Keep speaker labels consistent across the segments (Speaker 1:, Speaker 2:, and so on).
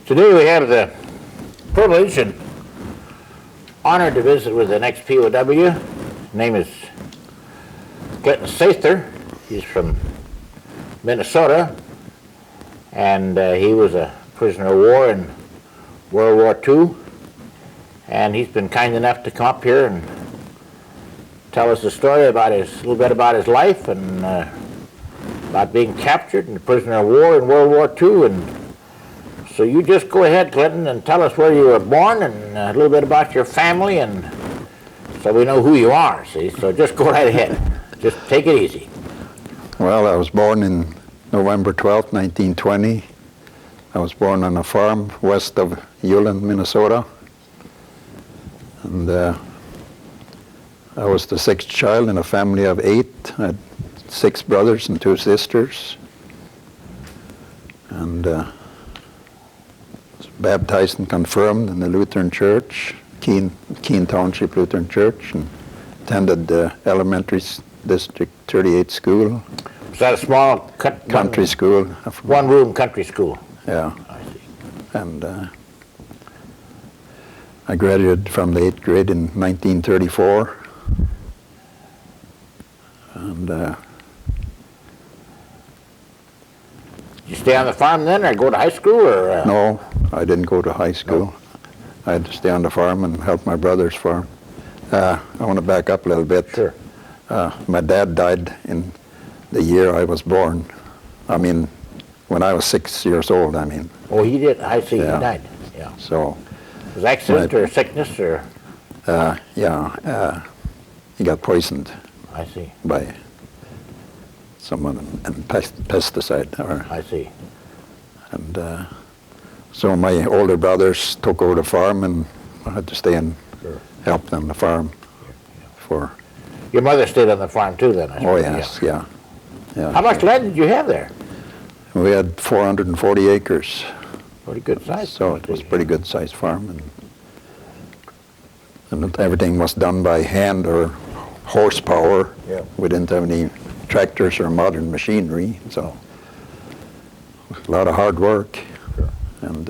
Speaker 1: Today we have the privilege and honor to visit with an ex-POW. His name is Clinton Sather. He's from Minnesota, and he was a prisoner of war in World War II. And he's been kind enough to come up here and tell us a story about a little bit about his life and about being captured and a prisoner of war in World War II. And so you just go ahead, Clinton, and tell us where you were born and a little bit about your family, and so we know who you are, see? So just go right ahead. Just take it easy.
Speaker 2: Well, I was born in November 12th, 1920. I was born on a farm west of Ulen, Minnesota. And I was the sixth child in a family of 8. I had 6 brothers and 2 sisters. And was baptized and confirmed in the Lutheran Church, Keene Township Lutheran Church, and attended the elementary district 38 school.
Speaker 1: Was that a small
Speaker 2: country school?
Speaker 1: One-room country school?
Speaker 2: Yeah.
Speaker 1: I see.
Speaker 2: And I graduated from the 8th grade in 1934. And
Speaker 1: did you stay on the farm then, or go to high school, or?
Speaker 2: No, I didn't go to high school. No. I had to stay on the farm and help my brother's farm. I want to back up a little bit.
Speaker 1: Sure.
Speaker 2: My dad died in the year I was born. I mean, when I was 6 years old, I mean.
Speaker 1: Oh, he did? I see,
Speaker 2: yeah.
Speaker 1: He died. Yeah.
Speaker 2: So.
Speaker 1: Was it accident or sickness, or?
Speaker 2: Yeah, he got poisoned.
Speaker 1: I see.
Speaker 2: By someone and pesticide.
Speaker 1: I see.
Speaker 2: And so my older brothers took over the farm, and I had to stay and help them on the farm. For.
Speaker 1: Your mother stayed on the farm too, then? I suppose.
Speaker 2: Oh yes, yeah.
Speaker 1: How much land did you have there?
Speaker 2: We had 440 acres.
Speaker 1: Pretty good size.
Speaker 2: So it was a pretty good sized farm, and everything was done by hand or horsepower.
Speaker 1: Yeah.
Speaker 2: We didn't have any tractors or modern machinery, so a lot of hard work.
Speaker 1: Sure.
Speaker 2: And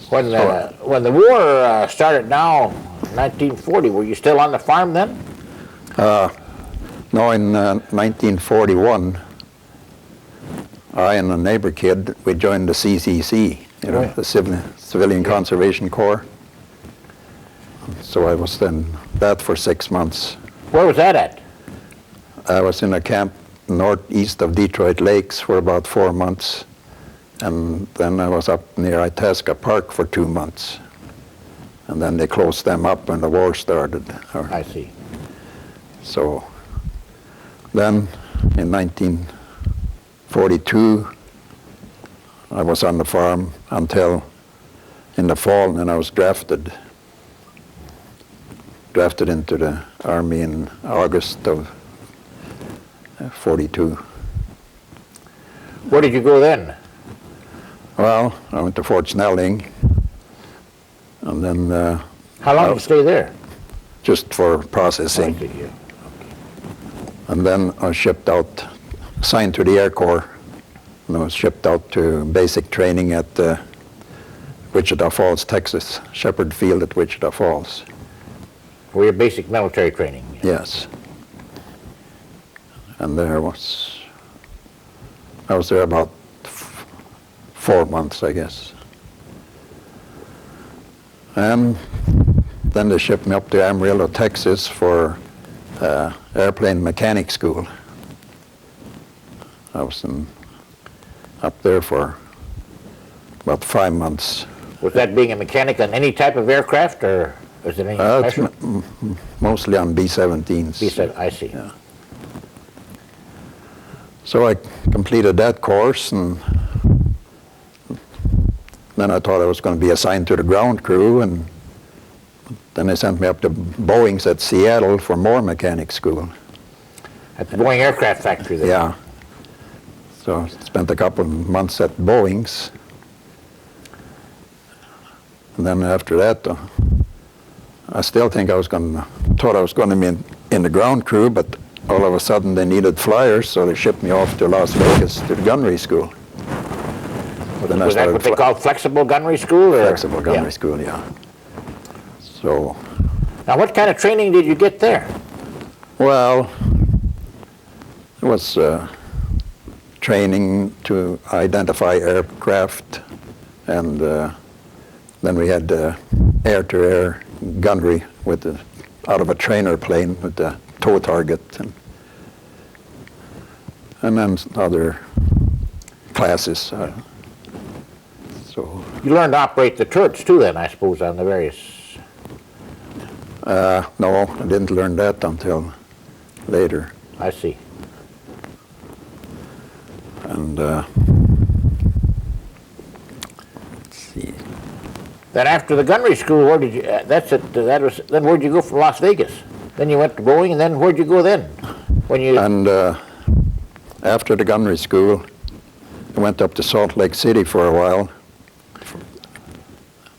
Speaker 1: when the war started now, 1940, were you still on the farm then?
Speaker 2: No, in 1941, I and a neighbor kid, we joined the CCC, the Civilian Conservation Corps. So I was then that for 6 months.
Speaker 1: Where was that at?
Speaker 2: I was in a camp northeast of Detroit Lakes for about 4 months, and then I was up near Itasca Park for 2 months. And then they closed them up when the war started.
Speaker 1: I see.
Speaker 2: So then in 1942, I was on the farm until in the fall, and then I was drafted into the Army in August of 42.
Speaker 1: Where did you go then?
Speaker 2: Well, I went to Fort Snelling, and then...
Speaker 1: How long did you stay there?
Speaker 2: Just for processing.
Speaker 1: Okay.
Speaker 2: And then I was shipped out, assigned to the Air Corps, and I was shipped out to basic training at Wichita Falls, Texas, Shepherd Field at Wichita Falls.
Speaker 1: For your basic military training?
Speaker 2: Yes. And I was there about 4 months, I guess. And then they shipped me up to Amarillo, Texas for airplane mechanic school. I was up there for about 5 months.
Speaker 1: Was that being a mechanic on any type of aircraft, or was it any special?
Speaker 2: Mostly on B-17s.
Speaker 1: B-17, I see.
Speaker 2: Yeah. So I completed that course, and then I thought I was going to be assigned to the ground crew, and then they sent me up to Boeing's at Seattle for more mechanic school.
Speaker 1: At the Boeing aircraft factory there?
Speaker 2: Yeah. So I spent a couple of months at Boeing's. And then after that, I still think thought I was going to be in the ground crew, but all of a sudden they needed flyers, so they shipped me off to Las Vegas to the gunnery school. But then
Speaker 1: Was that what they call flexible gunnery school? Or?
Speaker 2: Flexible gunnery school, yeah. So,
Speaker 1: now what kind of training did you get there?
Speaker 2: well, it was training to identify aircraft, and then we had air-to-air gunnery with out of a trainer plane with the tow target, and then other classes. So
Speaker 1: You learned to operate the turrets too then, I suppose, on the various...
Speaker 2: no, I didn't learn that until later.
Speaker 1: I see.
Speaker 2: And let's see.
Speaker 1: Then after the gunnery school, where did you, then where'd you go from Las Vegas? Then you went to Boeing, and then where'd you go then? When you...
Speaker 2: And after the gunnery school, I went up to Salt Lake City for a while.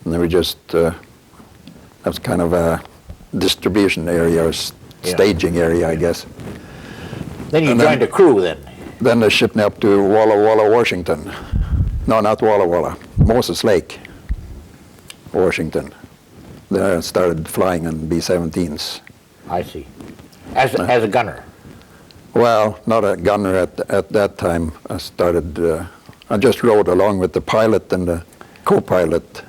Speaker 2: And then we just, that was kind of a distribution area, or staging area, I guess.
Speaker 1: Then you joined a crew then?
Speaker 2: Then they shipped me up to Walla Walla, Washington. No, not Walla Walla, Moses Lake, Washington. There I started flying on B-17s.
Speaker 1: I see. As a gunner?
Speaker 2: Well, not a gunner at that time. I started, I just rode along with the pilot and the co-pilot.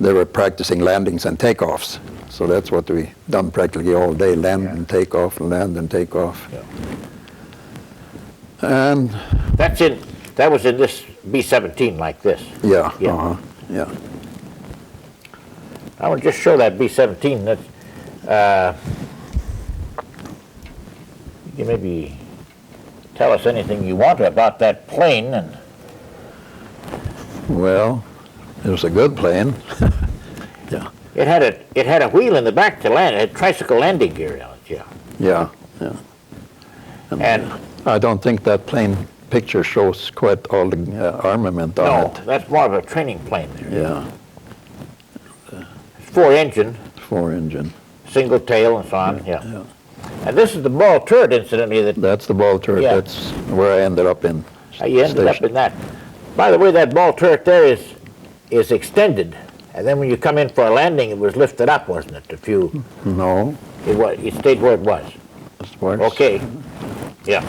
Speaker 2: They were practicing landings and takeoffs. So that's what we done practically all day, land and take off, and land and take off.
Speaker 1: Yeah.
Speaker 2: And
Speaker 1: that was in this B-17 like this?
Speaker 2: yeah,
Speaker 1: Yeah.
Speaker 2: yeah.
Speaker 1: I will just show that B-17. That's, you can maybe tell us anything you want about that plane. And
Speaker 2: Well, it was a good plane. Yeah.
Speaker 1: it had a wheel in the back to land. It had tricycle landing gear on it.
Speaker 2: Yeah, yeah.
Speaker 1: And
Speaker 2: I don't think that plane picture shows quite all the armament on
Speaker 1: no,
Speaker 2: it.
Speaker 1: that's more of a training plane there.
Speaker 2: Yeah,
Speaker 1: It's 4-engine,
Speaker 2: 4-engine.
Speaker 1: single tail and so on.
Speaker 2: Yeah.
Speaker 1: And this is the ball turret, incidentally.
Speaker 2: That's the ball turret.
Speaker 1: Yeah.
Speaker 2: That's where I ended up in.
Speaker 1: You ended up in that. By the way, that ball turret there is extended, and then when you come in for a landing, it was lifted up, wasn't it?
Speaker 2: No.
Speaker 1: It stayed where it was. Okay. Yeah.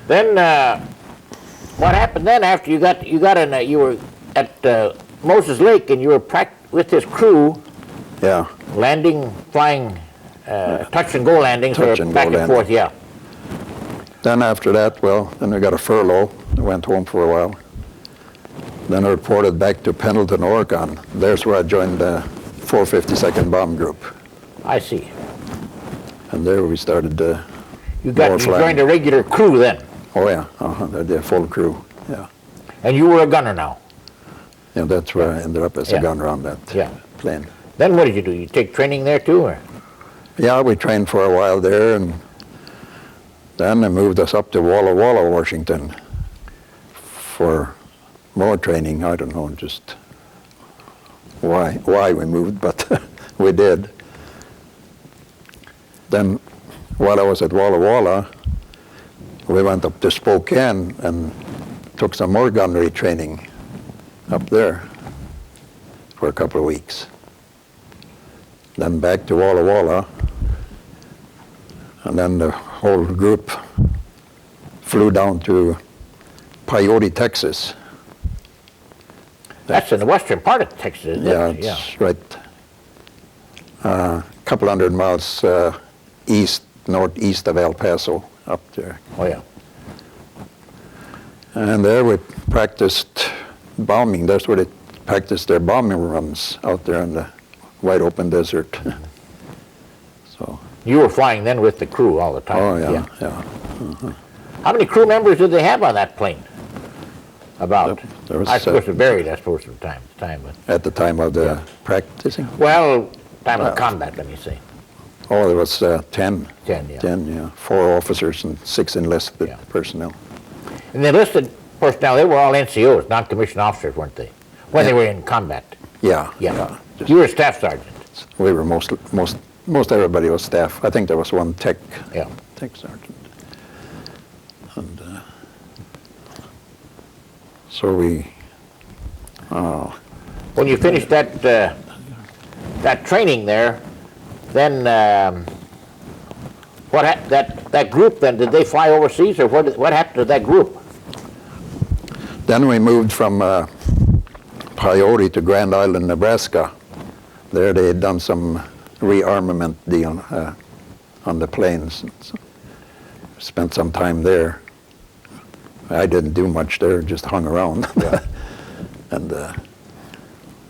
Speaker 1: Then what happened then after you were at Moses Lake and you were with this crew?
Speaker 2: Yeah.
Speaker 1: Landing, flying, touch and go landings, or back and forth. Yeah.
Speaker 2: Then after that, well, then I got a furlough. I went home for a while. Then I reported back to Pendleton, Oregon. There's where I joined the 452nd Bomb Group.
Speaker 1: I see.
Speaker 2: And there we started
Speaker 1: You joined a regular crew then?
Speaker 2: Oh yeah, the full crew, yeah.
Speaker 1: And you were a gunner now?
Speaker 2: Yeah, that's where I ended up as a gunner on that plane.
Speaker 1: Then what did you do? You take training there too, or?
Speaker 2: Yeah, we trained for a while there, and then they moved us up to Walla Walla, Washington for more training. I don't know just why we moved, but we did. Then while I was at Walla Walla, we went up to Spokane and took some more gunnery training up there for a couple of weeks. Then back to Walla Walla, and then the whole group flew down to Peyote, Texas.
Speaker 1: That's in the western part of Texas, isn't it?
Speaker 2: Yeah, it's right a couple hundred miles northeast of El Paso, up there.
Speaker 1: Oh, yeah.
Speaker 2: And there we practiced bombing. That's where they practiced their bombing runs, out there in the wide open desert. So.
Speaker 1: You were flying then with the crew all the time?
Speaker 2: Oh, yeah.
Speaker 1: Uh-huh. How many crew members did they have on that plane? About?
Speaker 2: There was
Speaker 1: I suppose it varied, I suppose, from time to time. But
Speaker 2: at the time of the practicing?
Speaker 1: well, time of combat, let me say.
Speaker 2: Oh, there was 10.
Speaker 1: 10, yeah.
Speaker 2: 10, yeah. 4 officers and 6 enlisted personnel.
Speaker 1: And the enlisted personnel, they were all NCOs, non-commissioned officers, weren't they? When they were in combat.
Speaker 2: Yeah.
Speaker 1: Yeah. You were a staff sergeant.
Speaker 2: We were most everybody was staff. I think there was one tech sergeant. And so we...
Speaker 1: When you finished that training there, then that group then, did they fly overseas, or what happened to that group?
Speaker 2: Then we moved from Coyote to Grand Island, Nebraska. There they had done some rearmament deal on the planes. So spent some time there. I didn't do much there, just hung around.
Speaker 1: Yeah.
Speaker 2: And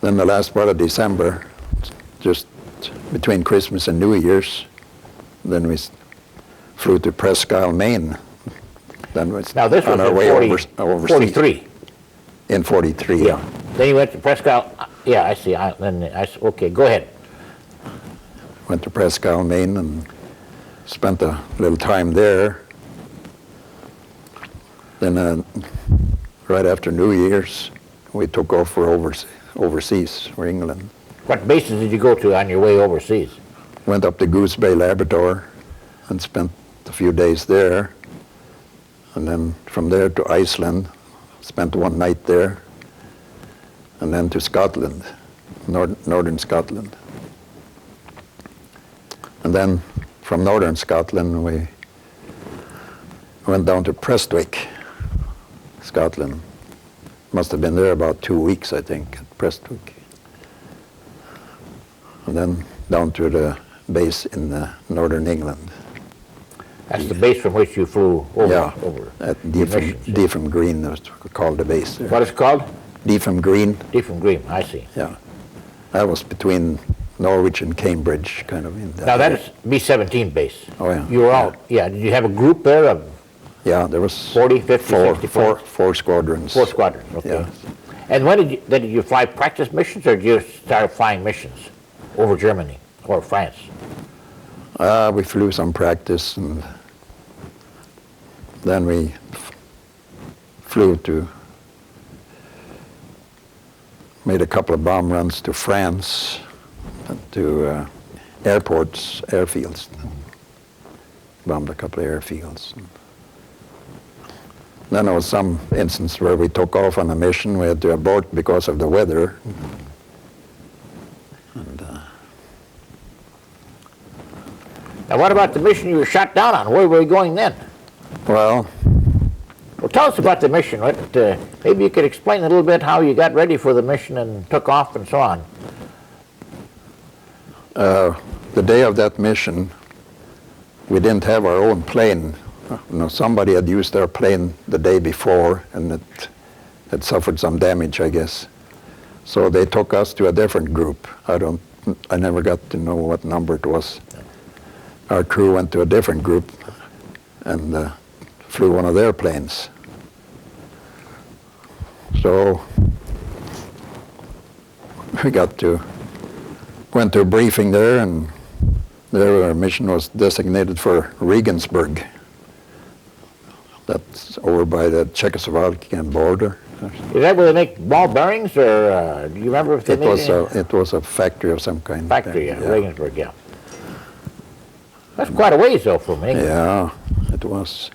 Speaker 2: then the last part of December, just between Christmas and New Year's, then we flew to Presque Isle, Maine. Then we
Speaker 1: Now this was
Speaker 2: on our
Speaker 1: in
Speaker 2: way
Speaker 1: 40,
Speaker 2: overseas.
Speaker 1: 43.
Speaker 2: In 43, yeah.
Speaker 1: Then you went to Presque Isle. Yeah, I see. Okay, go ahead.
Speaker 2: Went to Presque Isle, Maine, and spent a little time there. Then right after New Year's, we took off for overseas, for England.
Speaker 1: What bases did you go to on your way overseas?
Speaker 2: Went up to Goose Bay, Labrador, and spent a few days there. And then from there to Iceland, spent one night there. And then to Scotland, northern Scotland. And then from northern Scotland, we went down to Prestwick, Scotland. Must have been there about 2 weeks, I think, at Prestwick. And then down to the base in northern England.
Speaker 1: That's the base from which you flew over.
Speaker 2: Yeah,
Speaker 1: over
Speaker 2: at
Speaker 1: the missions.
Speaker 2: Deafham Green, that's called the base there.
Speaker 1: What is it called?
Speaker 2: Deafham Green,
Speaker 1: Deafham Green, I see.
Speaker 2: yeah. That was between Norwich and Cambridge, kind of in that.
Speaker 1: Now that
Speaker 2: area.
Speaker 1: is B-17 base.
Speaker 2: Oh, yeah.
Speaker 1: You were all, yeah, did you have a group there of
Speaker 2: Yeah, there was
Speaker 1: 40, 50, 60 planes?
Speaker 2: four squadrons.
Speaker 1: 4 squadrons, okay.
Speaker 2: Yeah.
Speaker 1: And when did you fly practice missions, or did you start flying missions over Germany or France?
Speaker 2: We flew some practice, and then we flew made a couple of bomb runs to France, and to airports, airfields. Bombed a couple of airfields. Then there was some instance where we took off on a mission. We had to abort because of the weather. And,
Speaker 1: Now what about the mission you were shot down on? Where were you going then?
Speaker 2: well,
Speaker 1: Well, tell us about the mission. Maybe you could explain a little bit how you got ready for the mission and took off and so on.
Speaker 2: the day of that mission, we didn't have our own plane. Somebody had used their plane the day before, and it had suffered some damage, I guess. So they took us to a different group. I never got to know what number it was. Our crew went to a different group and flew one of their planes. So we went to a briefing there, and there our mission was designated for Regensburg. That's over by the Czechoslovakian border.
Speaker 1: Is that where they make ball bearings, or do you remember if they made any?
Speaker 2: It was a factory of some kind.
Speaker 1: Factory, yeah, Regensburg, yeah. That's quite a ways, though, from England.
Speaker 2: Yeah, it was.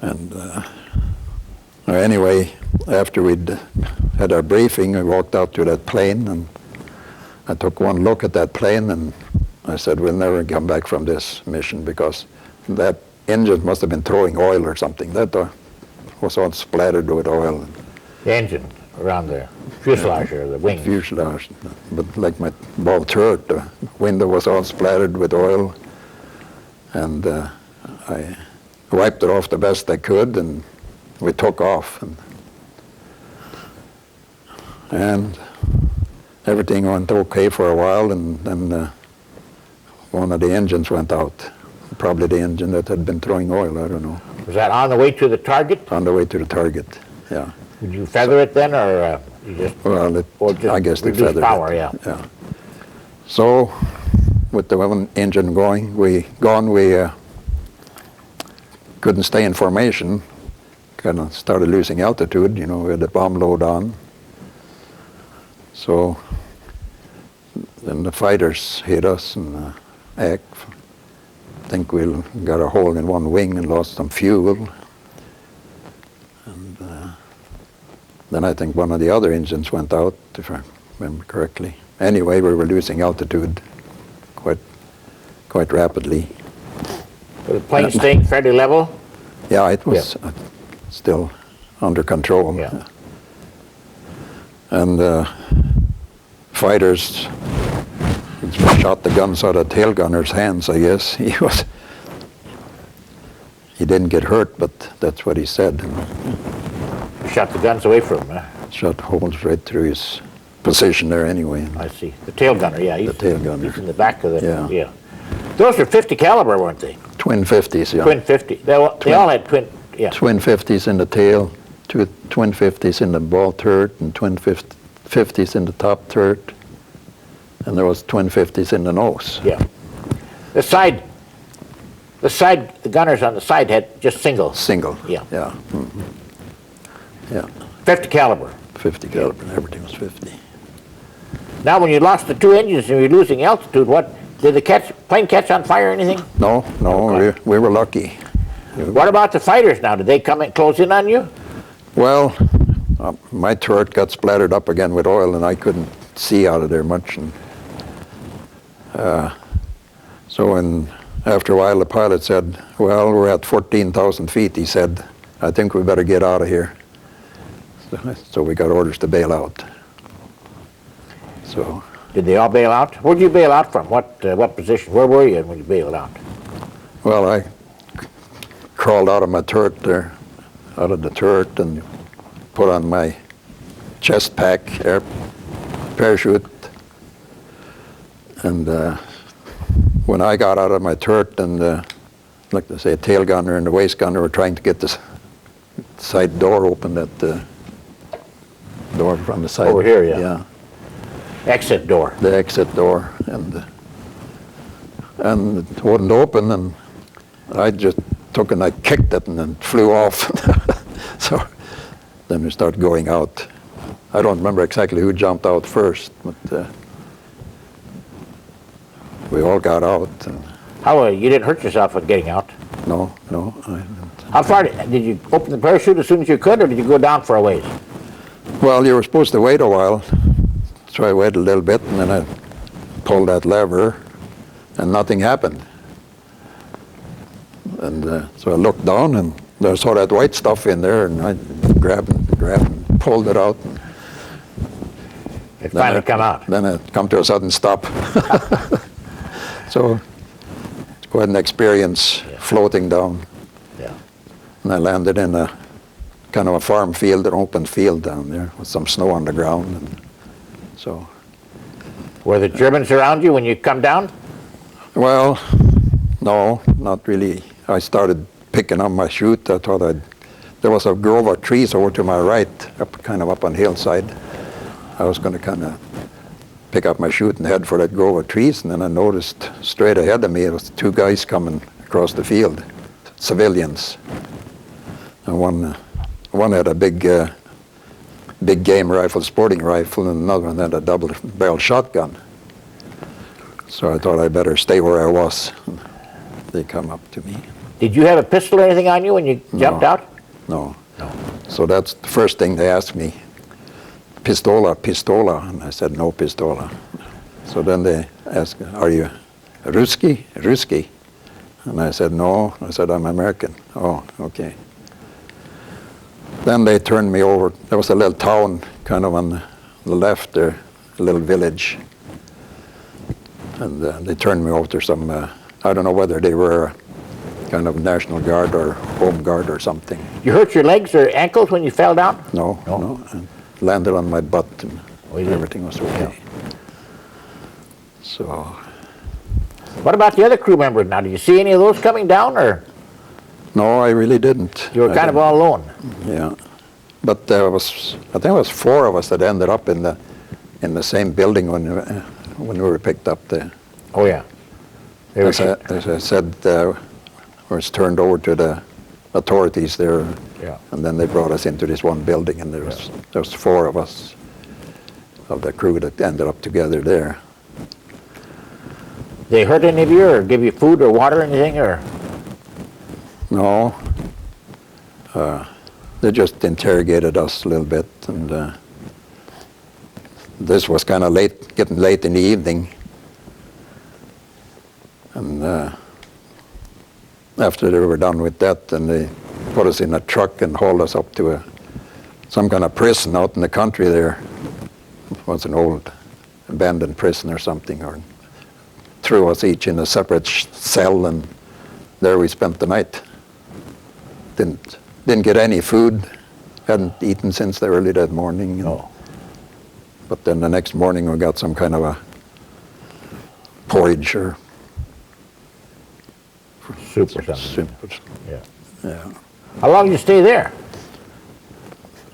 Speaker 2: And anyway, after we'd had our briefing, we walked out to that plane, and I took one look at that plane, and I said, we'll never come back from this mission, because that engine must have been throwing oil or something. That was all splattered with oil.
Speaker 1: The engine around the fuselage or the wings.
Speaker 2: Fuselage, but like my ball turret, the window was all splattered with oil, and I wiped it off the best I could, and we took off, and everything went okay for a while, and then one of the engines went out. Probably the engine that had been throwing oil, I don't know.
Speaker 1: Was that on the way to the target?
Speaker 2: On the way to the target, yeah.
Speaker 1: Did you feather it then, or you just?
Speaker 2: Well, I guess they
Speaker 1: reduced
Speaker 2: feathered
Speaker 1: power,
Speaker 2: it.
Speaker 1: yeah.
Speaker 2: So, with the one engine going, we couldn't stay in formation. Kind of started losing altitude. We had the bomb load on. So then the fighters hit us, and I think we got a hole in one wing and lost some fuel. And then I think one of the other engines went out, if I remember correctly. Anyway, we were losing altitude quite rapidly.
Speaker 1: Was the plane staying fairly level?
Speaker 2: Yeah, it was still under control.
Speaker 1: Yeah.
Speaker 2: And fighters shot the guns out of tail gunner's hands, I guess. He didn't get hurt, but that's what he said.
Speaker 1: Shot the guns away from him, huh?
Speaker 2: Shot holes right through his position there anyway.
Speaker 1: I see. The tail gunner, yeah.
Speaker 2: The tail gunner.
Speaker 1: He's in the back of the,
Speaker 2: Yeah.
Speaker 1: Those were 50 caliber, weren't they?
Speaker 2: Twin 50s, yeah.
Speaker 1: Twin 50. They all had twin, yeah.
Speaker 2: Twin 50s in the tail, twin 50s in the ball turret, and twin 50s in the top turret. And there was twin 50s in the nose.
Speaker 1: Yeah. The gunners on the side had just single.
Speaker 2: Single.
Speaker 1: Yeah.
Speaker 2: Yeah. Mm-hmm. Yeah.
Speaker 1: 50 caliber.
Speaker 2: 50 caliber. Everything was 50.
Speaker 1: Now, when you lost the two engines and you're losing altitude, did the plane catch on fire or anything?
Speaker 2: No,
Speaker 1: Okay.
Speaker 2: we were lucky.
Speaker 1: What about the fighters now? Did they come and close in on you?
Speaker 2: Well, my turret got splattered up again with oil, and I couldn't see out of there much. And after a while, the pilot said, "Well, we're at 14,000 feet." He said, "I think we better get out of here." So we got orders to bail out. So.
Speaker 1: Did they all bail out? Where'd you bail out from? What position? Where were you when you bailed out?
Speaker 2: Well, I crawled out of my turret there, out of the turret, and put on my chest pack, air parachute. And when I got out of my turret, and like they say, a tail gunner and the waist gunner were trying to get the side door open, that door from the side.
Speaker 1: Over here, yeah.
Speaker 2: Yeah.
Speaker 1: Exit door.
Speaker 2: The exit door, and it wouldn't open, and I just took and I kicked it and then flew off. So then we started going out. I don't remember exactly who jumped out first, but we all got out. And
Speaker 1: How you didn't hurt yourself with getting out?
Speaker 2: no, I didn't.
Speaker 1: How far did you open the parachute as soon as you could, or did you go down for a ways?
Speaker 2: Well, you were supposed to wait a while, so I waited a little bit, and then I pulled that lever, and nothing happened. And so I looked down, and I saw that white stuff in there, and I grabbed and pulled it out. And
Speaker 1: It finally come out.
Speaker 2: Then it come to a sudden stop. So it's quite an experience floating down.
Speaker 1: Yeah.
Speaker 2: And I landed in a kind of a farm field, an open field down there with some snow on the ground. And so.
Speaker 1: Were the Germans around you when you come down?
Speaker 2: Well, no, not really. I started picking up my chute. I thought there was a grove of trees over to my right, kind of up on the hillside. I was going to kind of pick up my chute and head for that grove of trees, and then I noticed straight ahead of me it was two guys coming across the field, civilians. And one had a big game rifle, sporting rifle, and another one had a double-barrel shotgun. So I thought I better stay where I was. And they come up to me.
Speaker 1: Did you have a pistol or anything on you when you jumped out?
Speaker 2: No. So that's the first thing they asked me. Pistola, and I said no pistola. So then they asked, are you Ruski? And I said no. I said I'm American. Oh, okay. Then they turned me over. There was a little town kind of on the left there, a little village. And they turned me over to some, I don't know whether they were kind of National Guard or Home Guard or something.
Speaker 1: You hurt your legs or ankles when you fell down?
Speaker 2: No. I landed on my butt and everything was okay.
Speaker 1: Yeah.
Speaker 2: So.
Speaker 1: What about the other crew members now? Did you see any of those coming down, or?
Speaker 2: No, I really didn't.
Speaker 1: You were kind of all alone.
Speaker 2: Yeah. But I think it was four of us that ended up in the same building when we were picked up there.
Speaker 1: Oh, yeah.
Speaker 2: As I said, was turned over to the authorities there, and then they brought us into this one building, and there was four of us of the crew that ended up together there.
Speaker 1: They hurt any of you or give you food or water or anything or?
Speaker 2: No. They just interrogated us a little bit, and this was kind of late, getting late in the evening. And after they were done with that, then they put us in a truck and hauled us up to some kind of prison out in the country there. It was an old abandoned prison or something, or threw us each in a separate cell, and there we spent the night. Didn't get any food, hadn't eaten since the early that morning.
Speaker 1: Oh.
Speaker 2: But then the next morning we got some kind of a porridge or
Speaker 1: Soup or something.
Speaker 2: soup.
Speaker 1: Yeah.
Speaker 2: Yeah.
Speaker 1: How long did you stay there?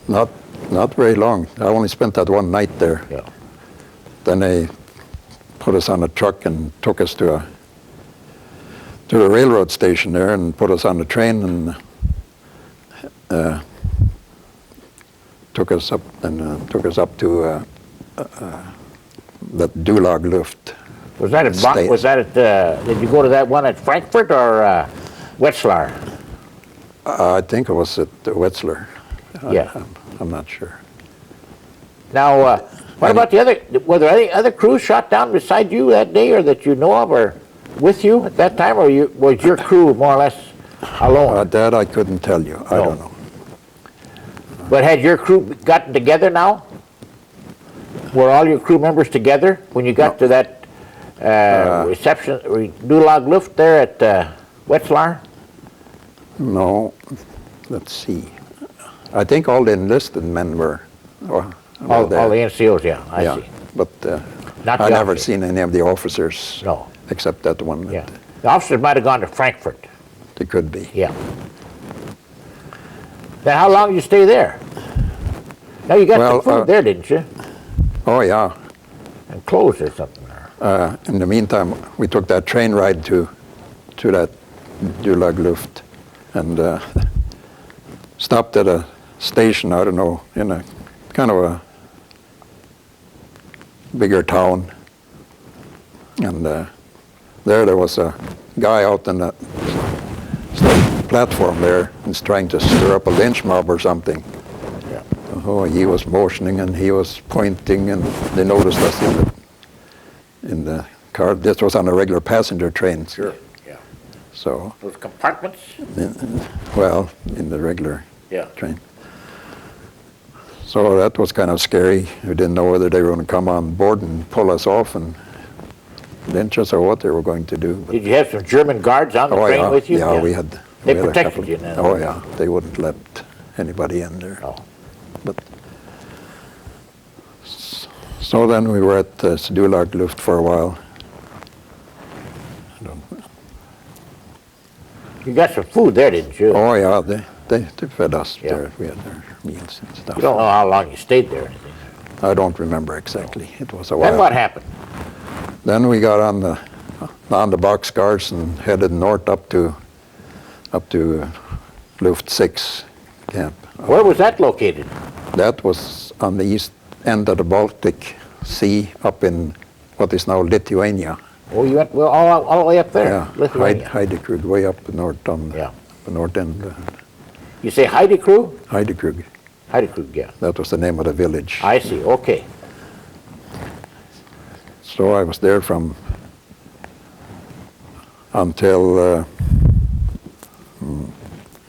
Speaker 2: Not very long. I only spent that one night there.
Speaker 1: Yeah.
Speaker 2: Then they put us on a truck and took us to the railroad station there and put us on the train and took us up to that Stalag Luft.
Speaker 1: Was that at
Speaker 2: States.
Speaker 1: Was that at did you go to that one at Frankfurt or Wetzlar?
Speaker 2: I think it was at Wetzlar.
Speaker 1: Yeah.
Speaker 2: I'm not sure.
Speaker 1: Now, what about the other? Were there any other crews shot down beside you that day, or that you know of, or with you at that time, or was your crew more or less alone?
Speaker 2: That I couldn't tell you. I don't know.
Speaker 1: But had your crew gotten together now? Were all your crew members together when you got to that reception, Stalag Luft there at Wetzlar?
Speaker 2: No. Let's see. I think all the enlisted men were there.
Speaker 1: All the NCOs, yeah, I see.
Speaker 2: But
Speaker 1: Not
Speaker 2: I
Speaker 1: the
Speaker 2: never
Speaker 1: officers.
Speaker 2: seen any of the officers.
Speaker 1: No.
Speaker 2: Except that one.
Speaker 1: Yeah. The officers might have gone to Frankfurt.
Speaker 2: They could be.
Speaker 1: Yeah. Now, how long did you stay there? Now, you got some food there, didn't you?
Speaker 2: Oh, yeah.
Speaker 1: And clothes or something.
Speaker 2: In the meantime, we took that train ride to that Stalag Luft and stopped at a station, I don't know, in a kind of a bigger town. And there was a guy out on the platform there and trying to stir up a lynch mob or something.
Speaker 1: Yeah.
Speaker 2: Oh, he was motioning and he was pointing, and they noticed us in the car. This was on a regular passenger train.
Speaker 1: Sure, yeah.
Speaker 2: So,
Speaker 1: Those compartments?
Speaker 2: well, in the regular
Speaker 1: Yeah.
Speaker 2: train. So that was kind of scary. We didn't know whether they were going to come on board and pull us off and lynch us or what they were going to do. But,
Speaker 1: Did you have some German guards on the train
Speaker 2: yeah,
Speaker 1: with you?
Speaker 2: yeah, we had.
Speaker 1: They
Speaker 2: we had a
Speaker 1: protected
Speaker 2: couple-
Speaker 1: you then?
Speaker 2: Oh yeah, they wouldn't let anybody in there.
Speaker 1: Oh.
Speaker 2: But so then we were at Stalag Luft for a while.
Speaker 1: You got some food there, didn't you?
Speaker 2: Oh yeah, they fed us
Speaker 1: Yeah.
Speaker 2: there. We had our meals and stuff.
Speaker 1: You don't know how long you stayed there or anything.
Speaker 2: I don't remember exactly. It was a
Speaker 1: Then
Speaker 2: while.
Speaker 1: what happened?
Speaker 2: Then we got on the boxcars and headed north up to Luft 6 camp.
Speaker 1: Where was that located?
Speaker 2: That was on the east end of the Baltic Sea, up in what is now Lithuania.
Speaker 1: Oh, you went all the way up there,
Speaker 2: Yeah,
Speaker 1: Lithuania.
Speaker 2: Heidekrug, way up north on
Speaker 1: Yeah.
Speaker 2: the north end.
Speaker 1: You say Heidekrug?
Speaker 2: Heidekrug,
Speaker 1: Heidekrug, yeah.
Speaker 2: that was the name of the village.
Speaker 1: I see, okay.
Speaker 2: So I was there from until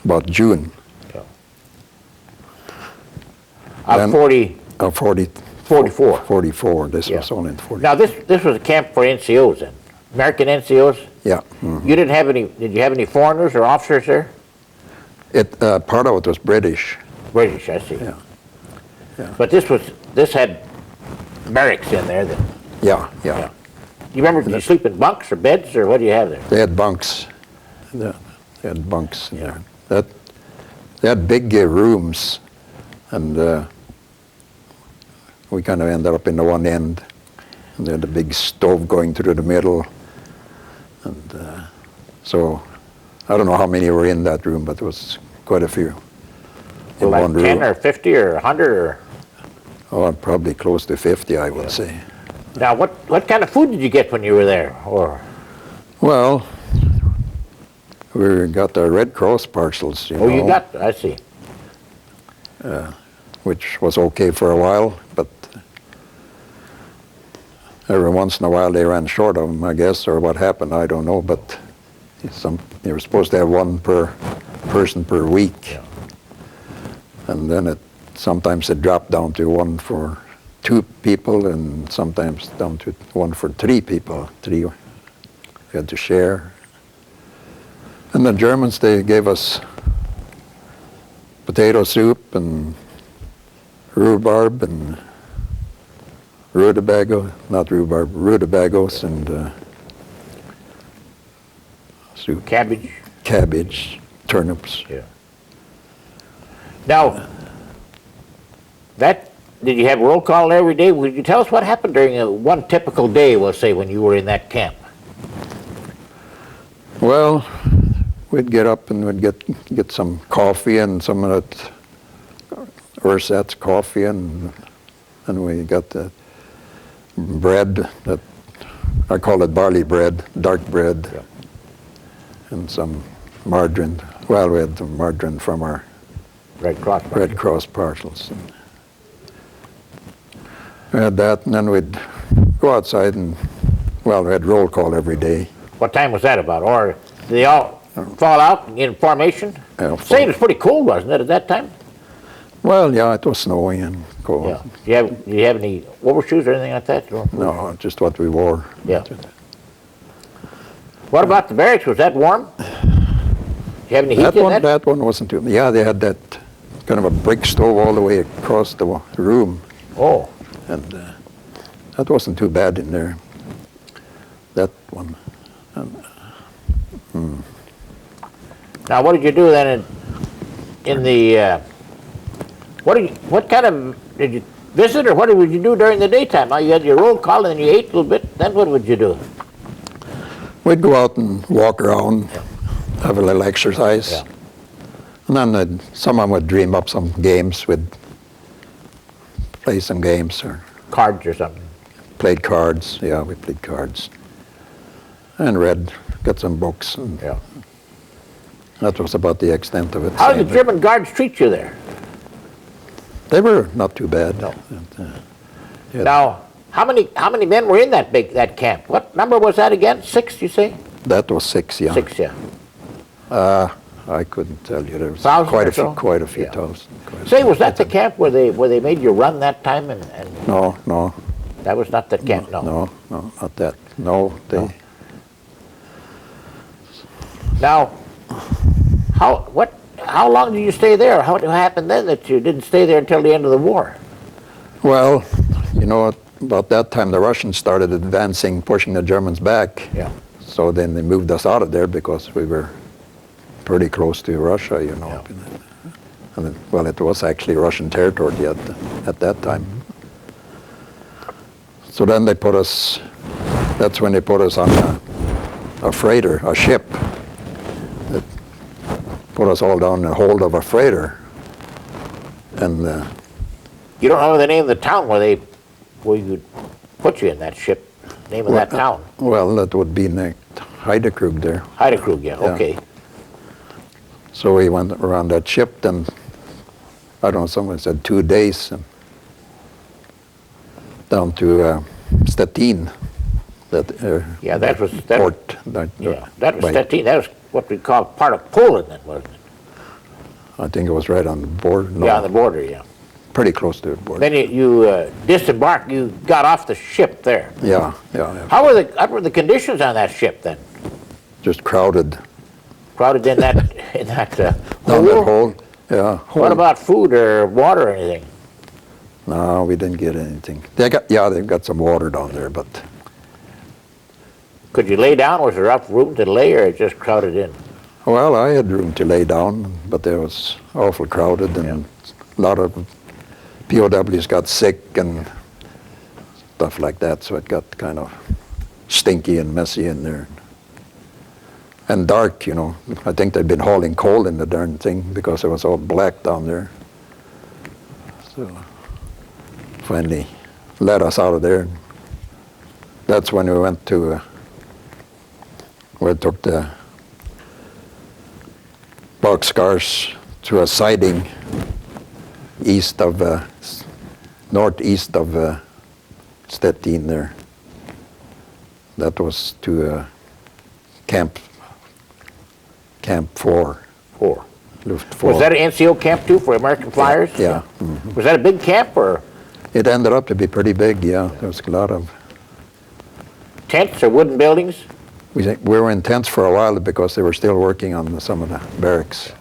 Speaker 2: about June. Then-
Speaker 1: 44.
Speaker 2: 44. This
Speaker 1: Yeah.
Speaker 2: was only in 40.
Speaker 1: Now, this was a camp for NCOs then? American NCOs?
Speaker 2: Yeah.
Speaker 1: You didn't have any, did you have any foreigners or officers there?
Speaker 2: Part of it was British.
Speaker 1: British, I see.
Speaker 2: Yeah. Yeah.
Speaker 1: But this had barracks in there then?
Speaker 2: Yeah.
Speaker 1: You remember, did you sleep in bunks or beds, or what do you have there?
Speaker 2: They had bunks. They had bunks in there. They had big rooms, and we kind of ended up in the one end. And they had a big stove going through the middle. And so I don't know how many were in that room, but there was quite a few. In
Speaker 1: Like
Speaker 2: one
Speaker 1: 10
Speaker 2: room.
Speaker 1: or 50 or 100 or?
Speaker 2: Oh, probably close to 50, I would say.
Speaker 1: Now, what kind of food did you get when you were there? Or
Speaker 2: Well, we got the Red Cross parcels, you know.
Speaker 1: Oh, you got, I see.
Speaker 2: Which was okay for a while, but every once in a while they ran short of them, I guess, or what happened, I don't know, but they were supposed to have one per person per week.
Speaker 1: Yeah.
Speaker 2: And then sometimes it dropped down to one for 2 people, and sometimes down to one for 3 people. 3 you had to share. And the Germans, they gave us potato soup and rhubarb and rudibagos and soup. Cabbage, turnips.
Speaker 1: Yeah. Now, did you have roll call every day? Would you tell us what happened during one typical day, we'll say, when you were in that camp?
Speaker 2: Well, we'd get up and we'd get some coffee and some of that Ursat's coffee, and we got the bread that I call it barley bread, dark bread,
Speaker 1: Yeah.
Speaker 2: and some margarine. Well, we had the margarine from our
Speaker 1: Red Cross
Speaker 2: parcels. And we had that, and then we'd go outside and, well, we had roll call every day.
Speaker 1: What time was that about? Or did they all fall out in formation?
Speaker 2: Yeah,
Speaker 1: Say it was pretty cold, wasn't it, at that time?
Speaker 2: Well, yeah, it was snowy and cold.
Speaker 1: Yeah. Do you have any overshoes or anything like that?
Speaker 2: No, just what we wore.
Speaker 1: Yeah. What about the barracks? Was that warm? Do you have any heat in that?
Speaker 2: That one wasn't too. Yeah, they had that kind of a brick stove all the way across the room,
Speaker 1: Oh.
Speaker 2: and that wasn't too bad in there. That one.
Speaker 1: Now, what did you do then in the? What kind of did you visit, or what would you do during the daytime? You had your roll call, and then you ate a little bit. Then what would you do?
Speaker 2: We'd go out and walk around, have a little exercise,
Speaker 1: Yeah.
Speaker 2: and then someone would dream up some games. We'd play some games or
Speaker 1: Cards or something.
Speaker 2: played cards. Yeah, we played cards and got some books, and
Speaker 1: Yeah.
Speaker 2: that was about the extent of it.
Speaker 1: How did the German guards treat you there?
Speaker 2: They were not too bad.
Speaker 1: No.
Speaker 2: Yeah.
Speaker 1: Now, how many men were in that camp? What number was that again? 6, you say?
Speaker 2: That was 6, yeah.
Speaker 1: 6, yeah.
Speaker 2: I couldn't tell you. There was
Speaker 1: 1,000
Speaker 2: quite
Speaker 1: or
Speaker 2: a few,
Speaker 1: so?
Speaker 2: quite a few
Speaker 1: Yeah.
Speaker 2: thousand.
Speaker 1: Say, was that the camp where they made you run that time? And
Speaker 2: No,
Speaker 1: that was not that camp. No.
Speaker 2: no, not that. No, they.
Speaker 1: No. Now, how long did you stay there? What happened then that you didn't stay there until the end of the war?
Speaker 2: Well, you know, about that time the Russians started advancing, pushing the Germans back.
Speaker 1: Yeah.
Speaker 2: So then they moved us out of there because we were pretty close to Russia, you know.
Speaker 1: Yeah.
Speaker 2: And well, it was actually Russian territory at that time. So then that's when they put us on a freighter, a ship. That put us all down in the hold of a freighter. And
Speaker 1: You don't know the name of the town where you put you in that ship? Name of that town?
Speaker 2: well, that would be near Heidekrug there.
Speaker 1: Heidekrug, yeah. Okay.
Speaker 2: So we went around that ship, then, I don't know, someone said 2 days, and down to Stettin.
Speaker 1: Yeah, that was
Speaker 2: port.
Speaker 1: that was Stettin. That was what we call part of Poland, then, wasn't it?
Speaker 2: I think it was right on the border. No,
Speaker 1: Yeah, on the border. Yeah.
Speaker 2: pretty close to the border.
Speaker 1: Then you disembarked. You got off the ship there.
Speaker 2: Yeah.
Speaker 1: How were the conditions on that ship then?
Speaker 2: Just crowded.
Speaker 1: Crowded in that
Speaker 2: Down that hole. Yeah.
Speaker 1: What about food or water or anything?
Speaker 2: No, we didn't get anything. They've got some water down there, but
Speaker 1: Could you lay down? Was there enough room to lay, or just crowded in?
Speaker 2: well, I had room to lay down, but it was awful crowded, and a lot of POWs got sick and stuff like that, so it got kind of stinky and messy in there. And dark, you know. I think they'd been hauling coal in the darn thing because it was all black down there. So finally let us out of there. That's when we went to We took the boxcars to a siding east of, northeast of Stettin there. That was to Camp 4. Luft 4.
Speaker 1: Was that an NCO camp too for American flyers?
Speaker 2: Yeah. Mm-hmm.
Speaker 1: Was that a big camp or?
Speaker 2: It ended up to be pretty big, yeah. There was a lot of...
Speaker 1: Tents or wooden buildings?
Speaker 2: We were in tents for a while because they were still working on some of the barracks.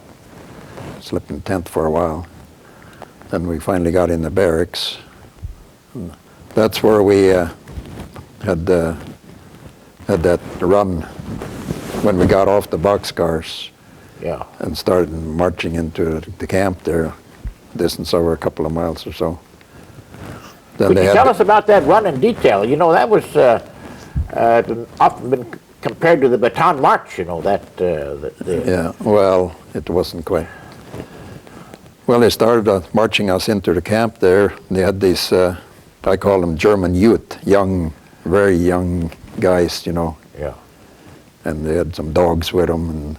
Speaker 2: Slept in tent for a while. Then we finally got in the barracks. That's where we had that run when we got off the boxcars.
Speaker 1: Yeah.
Speaker 2: And started marching into the camp there, distance over a couple of miles or so. Then
Speaker 1: Could you tell us about that run in detail? You know, that was often been compared to the Bataan March, you know,
Speaker 2: Yeah, well, it wasn't quite. Well, they started marching us into the camp there. They had these, I call them German youth, young, very young guys, you know.
Speaker 1: Yeah.
Speaker 2: And they had some dogs with them,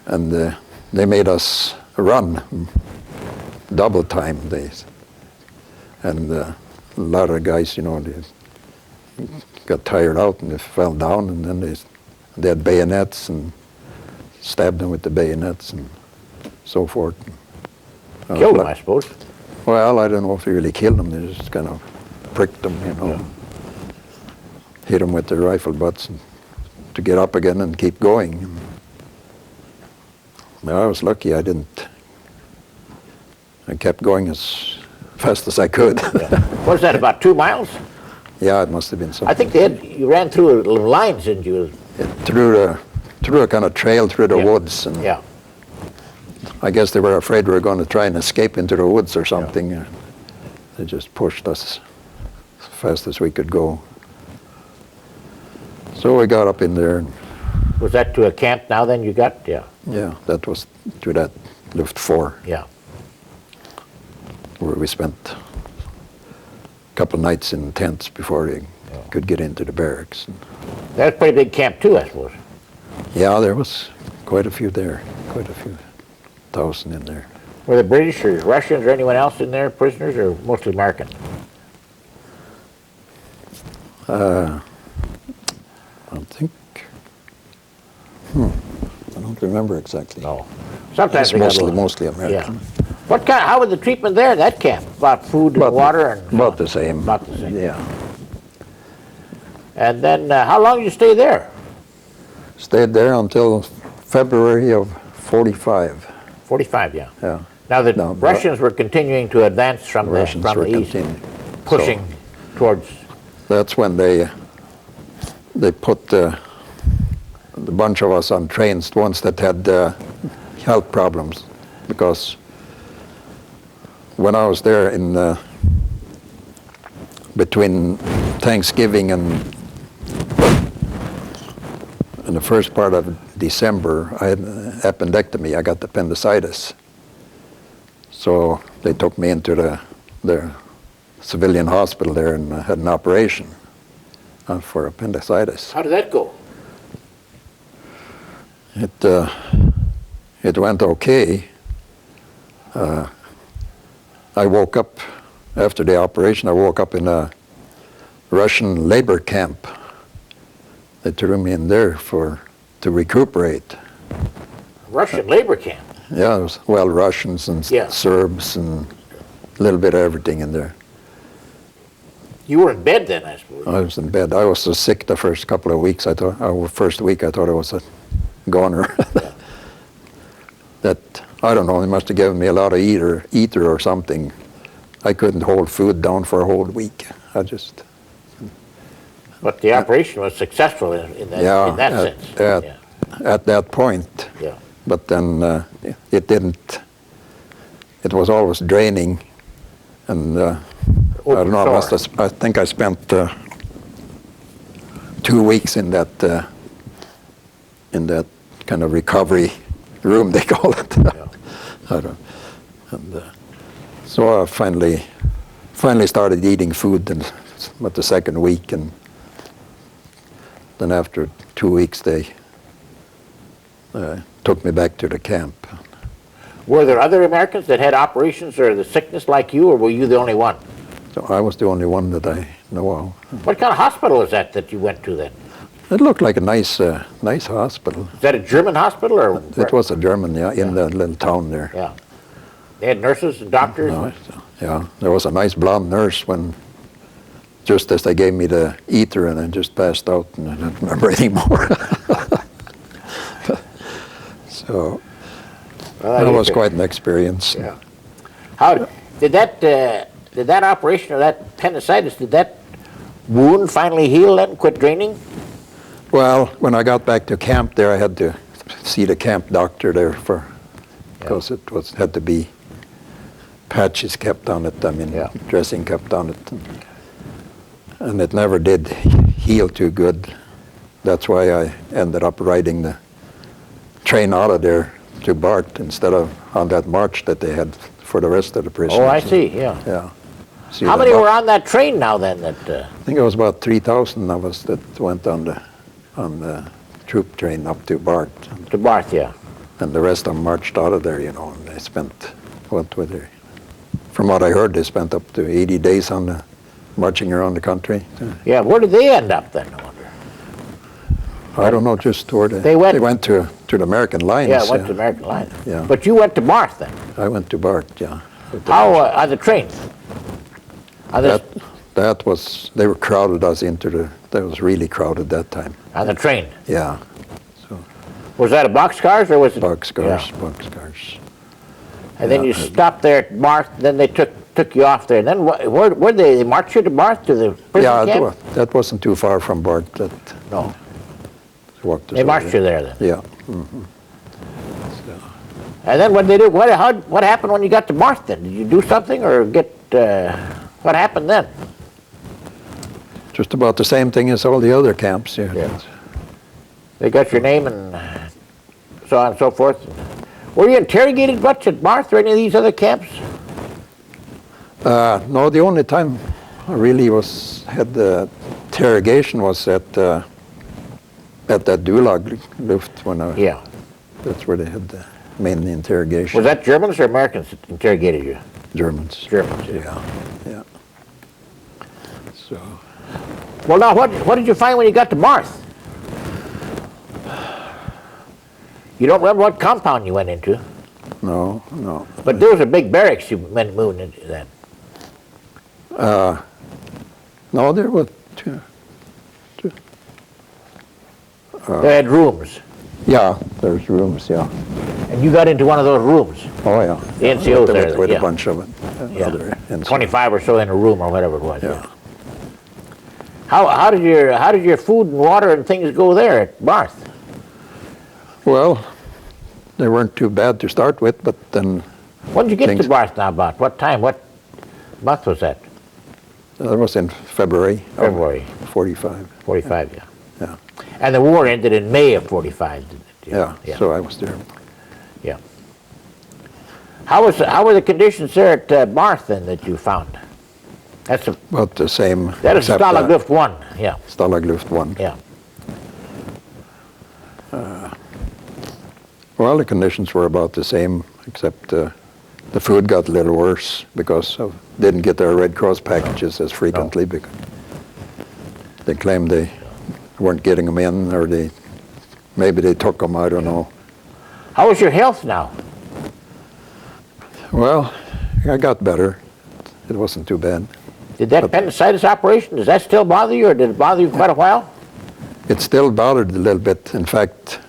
Speaker 2: and they made us run double time days. And a lot of guys, you know, they got tired out and they fell down, and then they had bayonets and stabbed them with the bayonets and so forth.
Speaker 1: Killed them, I suppose.
Speaker 2: Well, I don't know if they really killed them. They just kind of pricked them, you know, hit them with their rifle butts to get up again and keep going. Well, I was lucky I didn't. I kept going as fast as I could.
Speaker 1: Yeah. Was that about 2 miles?
Speaker 2: Yeah, it must have been something.
Speaker 1: I think you ran through little lines, didn't you?
Speaker 2: Through a kind of trail through the woods. And
Speaker 1: yeah.
Speaker 2: I guess they were afraid we were going to try and escape into the woods or something. Yeah. They just pushed us as fast as we could go. So we got up in there.
Speaker 1: Was that to a camp now then you got? Yeah.
Speaker 2: Yeah, that was to that Luft 4.
Speaker 1: Yeah.
Speaker 2: Where we spent a couple of nights in tents before we could get into the barracks.
Speaker 1: That was a pretty big camp too, I suppose.
Speaker 2: Yeah, there was quite a few there, quite a few thousand in there.
Speaker 1: Were the British or Russians or anyone else in there, prisoners, or mostly American?
Speaker 2: I think, I don't remember exactly.
Speaker 1: No. Sometimes
Speaker 2: It's mostly American.
Speaker 1: Yeah. How was the treatment there in that camp? About food and water? And
Speaker 2: about the same.
Speaker 1: About the same.
Speaker 2: Yeah.
Speaker 1: And then how long did you stay there?
Speaker 2: Stayed there until February of 45.
Speaker 1: 45, yeah.
Speaker 2: Yeah.
Speaker 1: Now the Russians were continuing to advance from the east, pushing towards.
Speaker 2: That's when they put the bunch of us on trains, the ones that had health problems, because when I was there in between Thanksgiving and in the first part of December, I had an appendectomy. I got appendicitis. So they took me into the civilian hospital there and had an operation for appendicitis.
Speaker 1: How did that go?
Speaker 2: It went okay. I woke up after the operation. I woke up in a Russian labor camp. They threw me in there to recuperate.
Speaker 1: Russian labor camp?
Speaker 2: Yeah, it was, well, Russians and Serbs and a little bit of everything in there.
Speaker 1: You were in bed then, I suppose?
Speaker 2: I was in bed. I was so sick the first couple of weeks. First week I thought I was a goner. That, I don't know, they must have given me a lot of ether or something. I couldn't hold food down for a whole week.
Speaker 1: But the operation was successful in that sense.
Speaker 2: At that point.
Speaker 1: Yeah.
Speaker 2: But then it didn't. It was always draining, and I don't know. I think I spent 2 weeks in that kind of recovery room, they call it.
Speaker 1: Yeah.
Speaker 2: I don't. And so I finally started eating food, and about the second week, and then after 2 weeks they took me back to the camp.
Speaker 1: Were there other Americans that had operations or the sickness like you, or were you the only one?
Speaker 2: So I was the only one that I know of.
Speaker 1: What kind of hospital is that you went to then?
Speaker 2: It looked like a nice hospital.
Speaker 1: Is that a German hospital or?
Speaker 2: It was a German, yeah, in the little town there.
Speaker 1: Yeah. They had nurses and doctors?
Speaker 2: No, yeah, there was a nice blonde nurse just as they gave me the ether and I just passed out and I don't remember anymore. So that was quite an experience.
Speaker 1: Yeah. How did that operation or that appendicitis, did that wound finally heal and quit draining?
Speaker 2: Well, when I got back to camp there, I had to see the camp doctor there because it had to be patches kept on it. I mean, dressing kept on it, and it never did heal too good. That's why I ended up riding the train out of there to Bart instead of on that march that they had for the rest of the prisoners.
Speaker 1: Oh, I see. Yeah.
Speaker 2: Yeah. See,
Speaker 1: how many were on that train now then? I
Speaker 2: think it was about 3,000 of us that went on the troop train up to Bart.
Speaker 1: To Bart, yeah.
Speaker 2: And the rest of them marched out of there, and they from what I heard, they spent up to 80 days on marching around the country.
Speaker 1: Yeah, where did they end up then, I wonder?
Speaker 2: I don't know, just where
Speaker 1: they went
Speaker 2: to the American lines.
Speaker 1: Yeah, went to American lines.
Speaker 2: Yeah.
Speaker 1: But you went to Bart then?
Speaker 2: I went to Bart, yeah.
Speaker 1: How, on the train?
Speaker 2: They were crowded us that was really crowded that time.
Speaker 1: On the train?
Speaker 2: Yeah.
Speaker 1: Was that a boxcars or was it?
Speaker 2: Boxcars.
Speaker 1: And then you stopped there at Bart, then they took you off there. And then where they marched you to Bart, to the prison camp?
Speaker 2: Yeah, that wasn't too far from Bart.
Speaker 1: No. They marched you there then?
Speaker 2: Yeah. Mm-hmm.
Speaker 1: And then what did they do? What happened when you got to Bart then? Did you do something or what happened then?
Speaker 2: Just about the same thing as all the other camps.
Speaker 1: Yeah. They got your name and so on and so forth. Were you interrogated much at Bart or any of these other camps?
Speaker 2: No, the only time I really had the interrogation was at that Stalag Luft that's where they had the main interrogation.
Speaker 1: Was that Germans or Americans that interrogated you?
Speaker 2: Germans.
Speaker 1: Germans,
Speaker 2: yeah. So.
Speaker 1: Well, now what did you find when you got to Barth? You don't remember what compound you went into?
Speaker 2: No.
Speaker 1: But there was a big barracks you moved into then.
Speaker 2: No, there were two.
Speaker 1: They had rooms.
Speaker 2: Yeah, there's rooms, yeah.
Speaker 1: And you got into one of those rooms?
Speaker 2: Oh, yeah.
Speaker 1: The NCOs there.
Speaker 2: With a bunch of it.
Speaker 1: Yeah. 25 or so in a room or whatever it was.
Speaker 2: Yeah.
Speaker 1: How did your food and water and things go there at Barth?
Speaker 2: Well, they weren't too bad to start with, but then...
Speaker 1: When did you get to Barth now about? What time? What month was that?
Speaker 2: That was in February.
Speaker 1: February.
Speaker 2: 45.
Speaker 1: 45, yeah.
Speaker 2: Yeah.
Speaker 1: And the war ended in May of 45, didn't it?
Speaker 2: Yeah, so I was there.
Speaker 1: Yeah. How were the conditions there at Barth then that you found? That's
Speaker 2: about the same.
Speaker 1: That is Stalag Luft 1, yeah.
Speaker 2: Stalag Luft 1.
Speaker 1: Yeah.
Speaker 2: Well, the conditions were about the same, except the food got a little worse because didn't get their Red Cross packages as frequently because they claimed they weren't getting them in, or maybe they took them, I don't know.
Speaker 1: How was your health now?
Speaker 2: Well, I got better. It wasn't too bad.
Speaker 1: Did that appendicitis operation, does that still bother you, or did it bother you quite a while?
Speaker 2: It still bothered a little bit. In fact,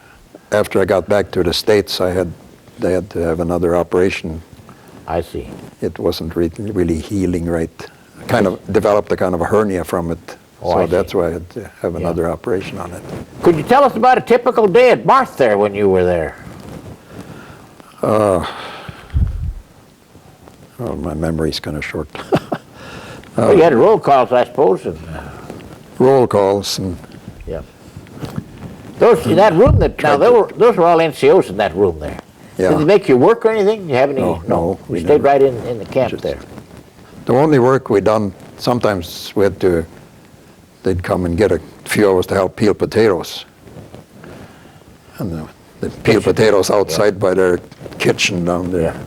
Speaker 2: after I got back to the States, they had to have another operation.
Speaker 1: I see.
Speaker 2: It wasn't really healing right. Kind of developed a kind of a hernia from it. So that's why I had to have another operation on it.
Speaker 1: Could you tell us about a typical day at Barth there when you were there?
Speaker 2: Oh, my memory's kind of short.
Speaker 1: Well, you had roll calls, I suppose.
Speaker 2: Roll calls and.
Speaker 1: Yeah. Those in that room those were all NCOs in that room there.
Speaker 2: Yeah.
Speaker 1: Did they make you work or anything? Did you have any?
Speaker 2: No.
Speaker 1: We stayed right in the camp there.
Speaker 2: The only work we done, sometimes they'd come and get a few of us to help peel potatoes. And they peel potatoes outside by their kitchen down there.
Speaker 1: Yeah.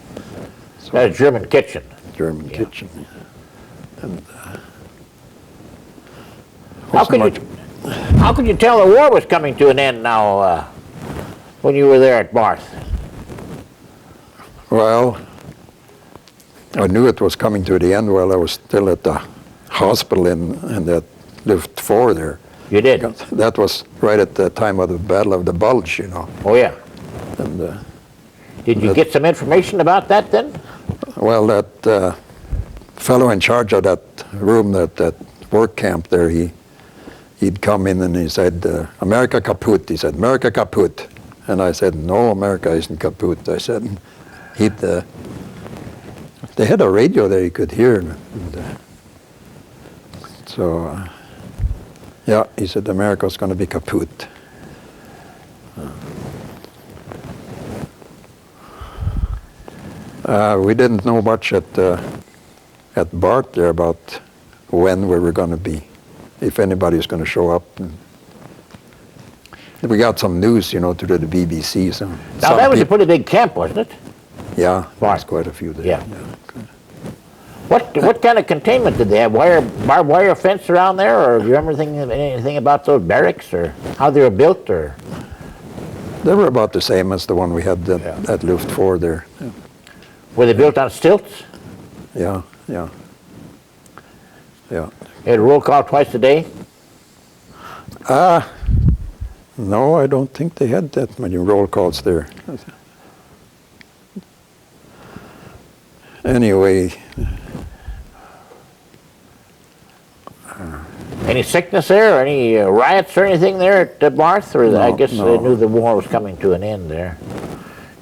Speaker 1: That's a German kitchen.
Speaker 2: German kitchen. And
Speaker 1: How could you tell the war was coming to an end now when you were there at Barth?
Speaker 2: well, I knew it was coming to the end while I was still at the hospital in that Luft 4 there.
Speaker 1: You did?
Speaker 2: That was right at the time of the Battle of the Bulge, you know.
Speaker 1: Oh, yeah.
Speaker 2: And
Speaker 1: Did you get some information about that then?
Speaker 2: well, that fellow in charge of that room, that work camp there, he'd come in and he said, America kaput. He said, America kaput. And I said, no, America isn't kaput. I said, they had a radio there you could hear. So, yeah, he said, America's going to be kaput. We didn't know much at Bart there about when we were going to be, if anybody was going to show up. And we got some news, you know, through the BBC. So
Speaker 1: Now, that was a pretty big camp, wasn't it?
Speaker 2: yeah,
Speaker 1: Right.
Speaker 2: there's quite a few there.
Speaker 1: Yeah. What kind of containment did they have? Barbed wire fence around there, or do you remember anything about those barracks, or how they were built, or?
Speaker 2: They were about the same as the one we had at Luft 4 there. Yeah,
Speaker 1: Were they built on stilts?
Speaker 2: yeah.
Speaker 1: They had a roll call twice a day?
Speaker 2: No, I don't think they had that many roll calls there. Anyway,
Speaker 1: Any sickness there, or any riots or anything there at Barth? Or I guess they knew the war was coming to an end there.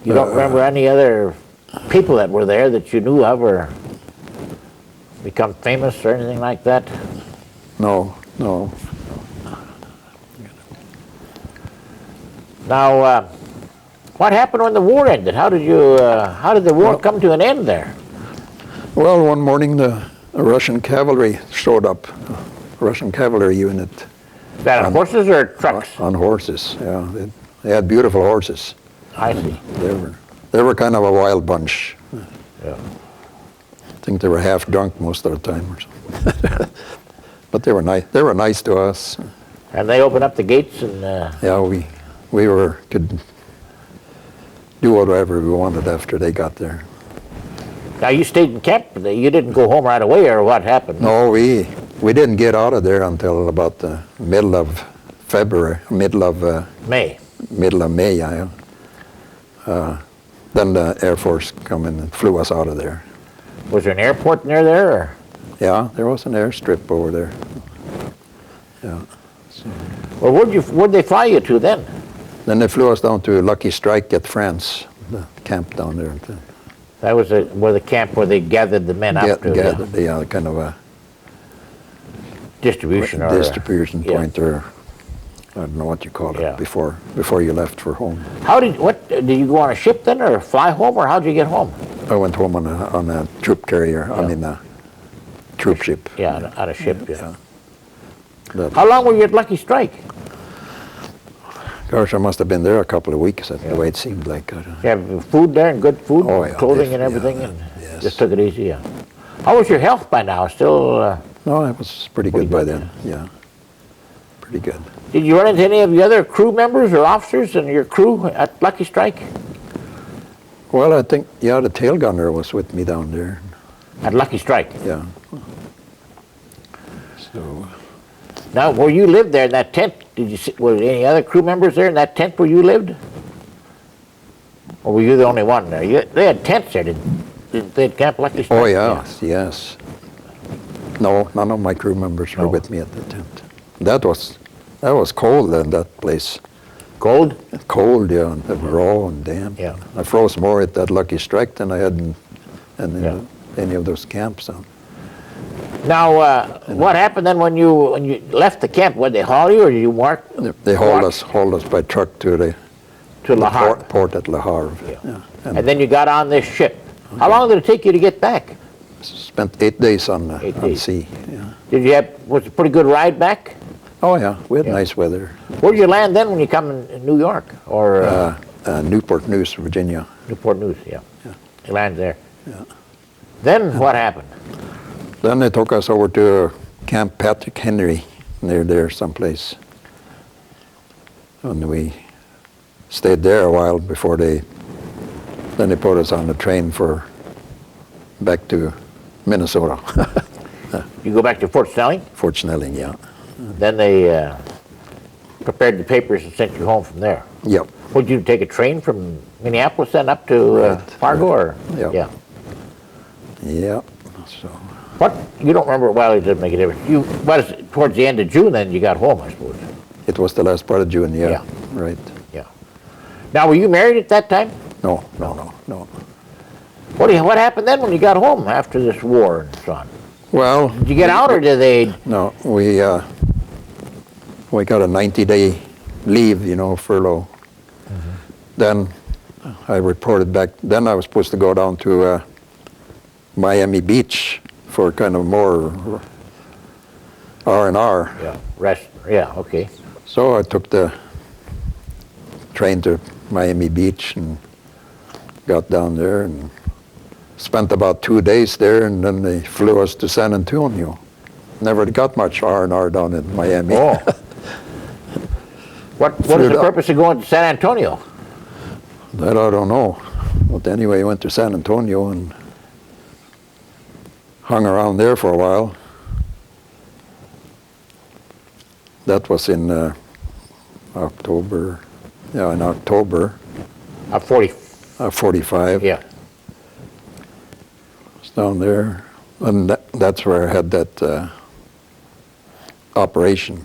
Speaker 1: You don't remember any other people that were there that you knew of, or become famous or anything like that?
Speaker 2: no.
Speaker 1: Now, what happened when the war ended? How did the war come to an end there?
Speaker 2: Well, one morning the Russian cavalry showed up, Russian cavalry unit.
Speaker 1: Is that on horses or trucks?
Speaker 2: On horses, yeah. They had beautiful horses.
Speaker 1: I see.
Speaker 2: They were kind of a wild bunch.
Speaker 1: Yeah.
Speaker 2: I think they were half drunk most of the time or something. But they were nice. They were nice to us.
Speaker 1: And they opened up the gates and.
Speaker 2: Yeah, we could do whatever we wanted after they got there.
Speaker 1: Now you stayed in camp. You didn't go home right away, or what happened?
Speaker 2: No, we didn't get out of there until about the middle of February, middle of
Speaker 1: May.
Speaker 2: Yeah. Then the Air Force come in and flew us out of there.
Speaker 1: Was there an airport near there? Or?
Speaker 2: Yeah, there was an airstrip over there. Yeah.
Speaker 1: Well, where'd they fly you to then?
Speaker 2: Then they flew us down to Lucky Strike at France, the camp down there.
Speaker 1: That was where the camp where they gathered the men up to
Speaker 2: Yeah, kind of a
Speaker 1: distribution
Speaker 2: point, or I don't know what you call it, before you left for home.
Speaker 1: Did you go on a ship then, or fly home, or how did you get home?
Speaker 2: I went home on a troop carrier. I mean a troop ship.
Speaker 1: Yeah, on a ship. Yeah.
Speaker 2: That,
Speaker 1: How long were you at Lucky Strike?
Speaker 2: gosh, I must have been there a couple of weeks. The way it seemed like.
Speaker 1: You have food there, and good food,
Speaker 2: Oh, yeah,
Speaker 1: clothing and everything, and
Speaker 2: yes.
Speaker 1: just took it easy. Yeah. How was your health by now? Still?
Speaker 2: No, it was pretty good by then. Yeah, pretty good.
Speaker 1: Did you run into any of the other crew members or officers in your crew at Lucky Strike?
Speaker 2: Well, I think the tail gunner was with me down there.
Speaker 1: At Lucky Strike.
Speaker 2: Yeah. So.
Speaker 1: Now, where you lived there in that tent, were there any other crew members there in that tent where you lived? Or were you the only one there? They had tents there, didn't they, at Camp Lucky Strike?
Speaker 2: Oh, yes. No, none of my crew members were with me at the tent. That was cold in that place.
Speaker 1: Cold?
Speaker 2: Cold, yeah, and raw and damp.
Speaker 1: Yeah.
Speaker 2: I froze more at that Lucky Strike than I had in any of those camps.
Speaker 1: Now, what happened then when you left the camp? Would they haul you, or did you walk?
Speaker 2: They hauled us by truck to the
Speaker 1: Le Havre.
Speaker 2: port at Le Havre.
Speaker 1: Yeah. And then you got on this ship. How long did it take you to get back?
Speaker 2: Spent 8 days on
Speaker 1: 8 days.
Speaker 2: sea. Yeah.
Speaker 1: Was it a pretty good ride back?
Speaker 2: Oh yeah, we had
Speaker 1: Yeah.
Speaker 2: nice weather.
Speaker 1: Where'd you land then when you come in New York? Or
Speaker 2: Newport News, Virginia.
Speaker 1: Newport News, yeah. You landed there. Yeah. Then what happened?
Speaker 2: Then they took us over to Camp Patrick Henry, near there someplace. And we stayed there a while before then they put us on the train back to Minnesota.
Speaker 1: You go back to Fort Snelling?
Speaker 2: Fort Snelling, yeah.
Speaker 1: Then they prepared the papers and sent you home from there.
Speaker 2: Yep.
Speaker 1: Would you take a train from Minneapolis then up to Fargo? Or?
Speaker 2: Yep.
Speaker 1: Yeah.
Speaker 2: Yep. So.
Speaker 1: What? You don't remember? Well, it didn't make a difference. Towards the end of June then you got home, I suppose.
Speaker 2: It was the last part of June, yeah. Right.
Speaker 1: Yeah. Now, were you married at that time?
Speaker 2: No.
Speaker 1: What happened then when you got home after this war and so on?
Speaker 2: Well,
Speaker 1: Did you get out or did they?
Speaker 2: no, we got a 90-day leave, furlough. Mm-hmm. Then I reported back. Then I was supposed to go down to Miami Beach for kind of more R&R.
Speaker 1: Yeah. Rest. Yeah. Okay.
Speaker 2: So I took the train to Miami Beach and got down there and spent about 2 days there, and then they flew us to San Antonio. Never got much R&R down in Miami.
Speaker 1: Oh. What is the purpose of going to San Antonio?
Speaker 2: That I don't know. But anyway, I went to San Antonio and hung around there for a while. That was in October. Yeah, in October. 45.
Speaker 1: Yeah.
Speaker 2: It's down there. And that's where I had that operation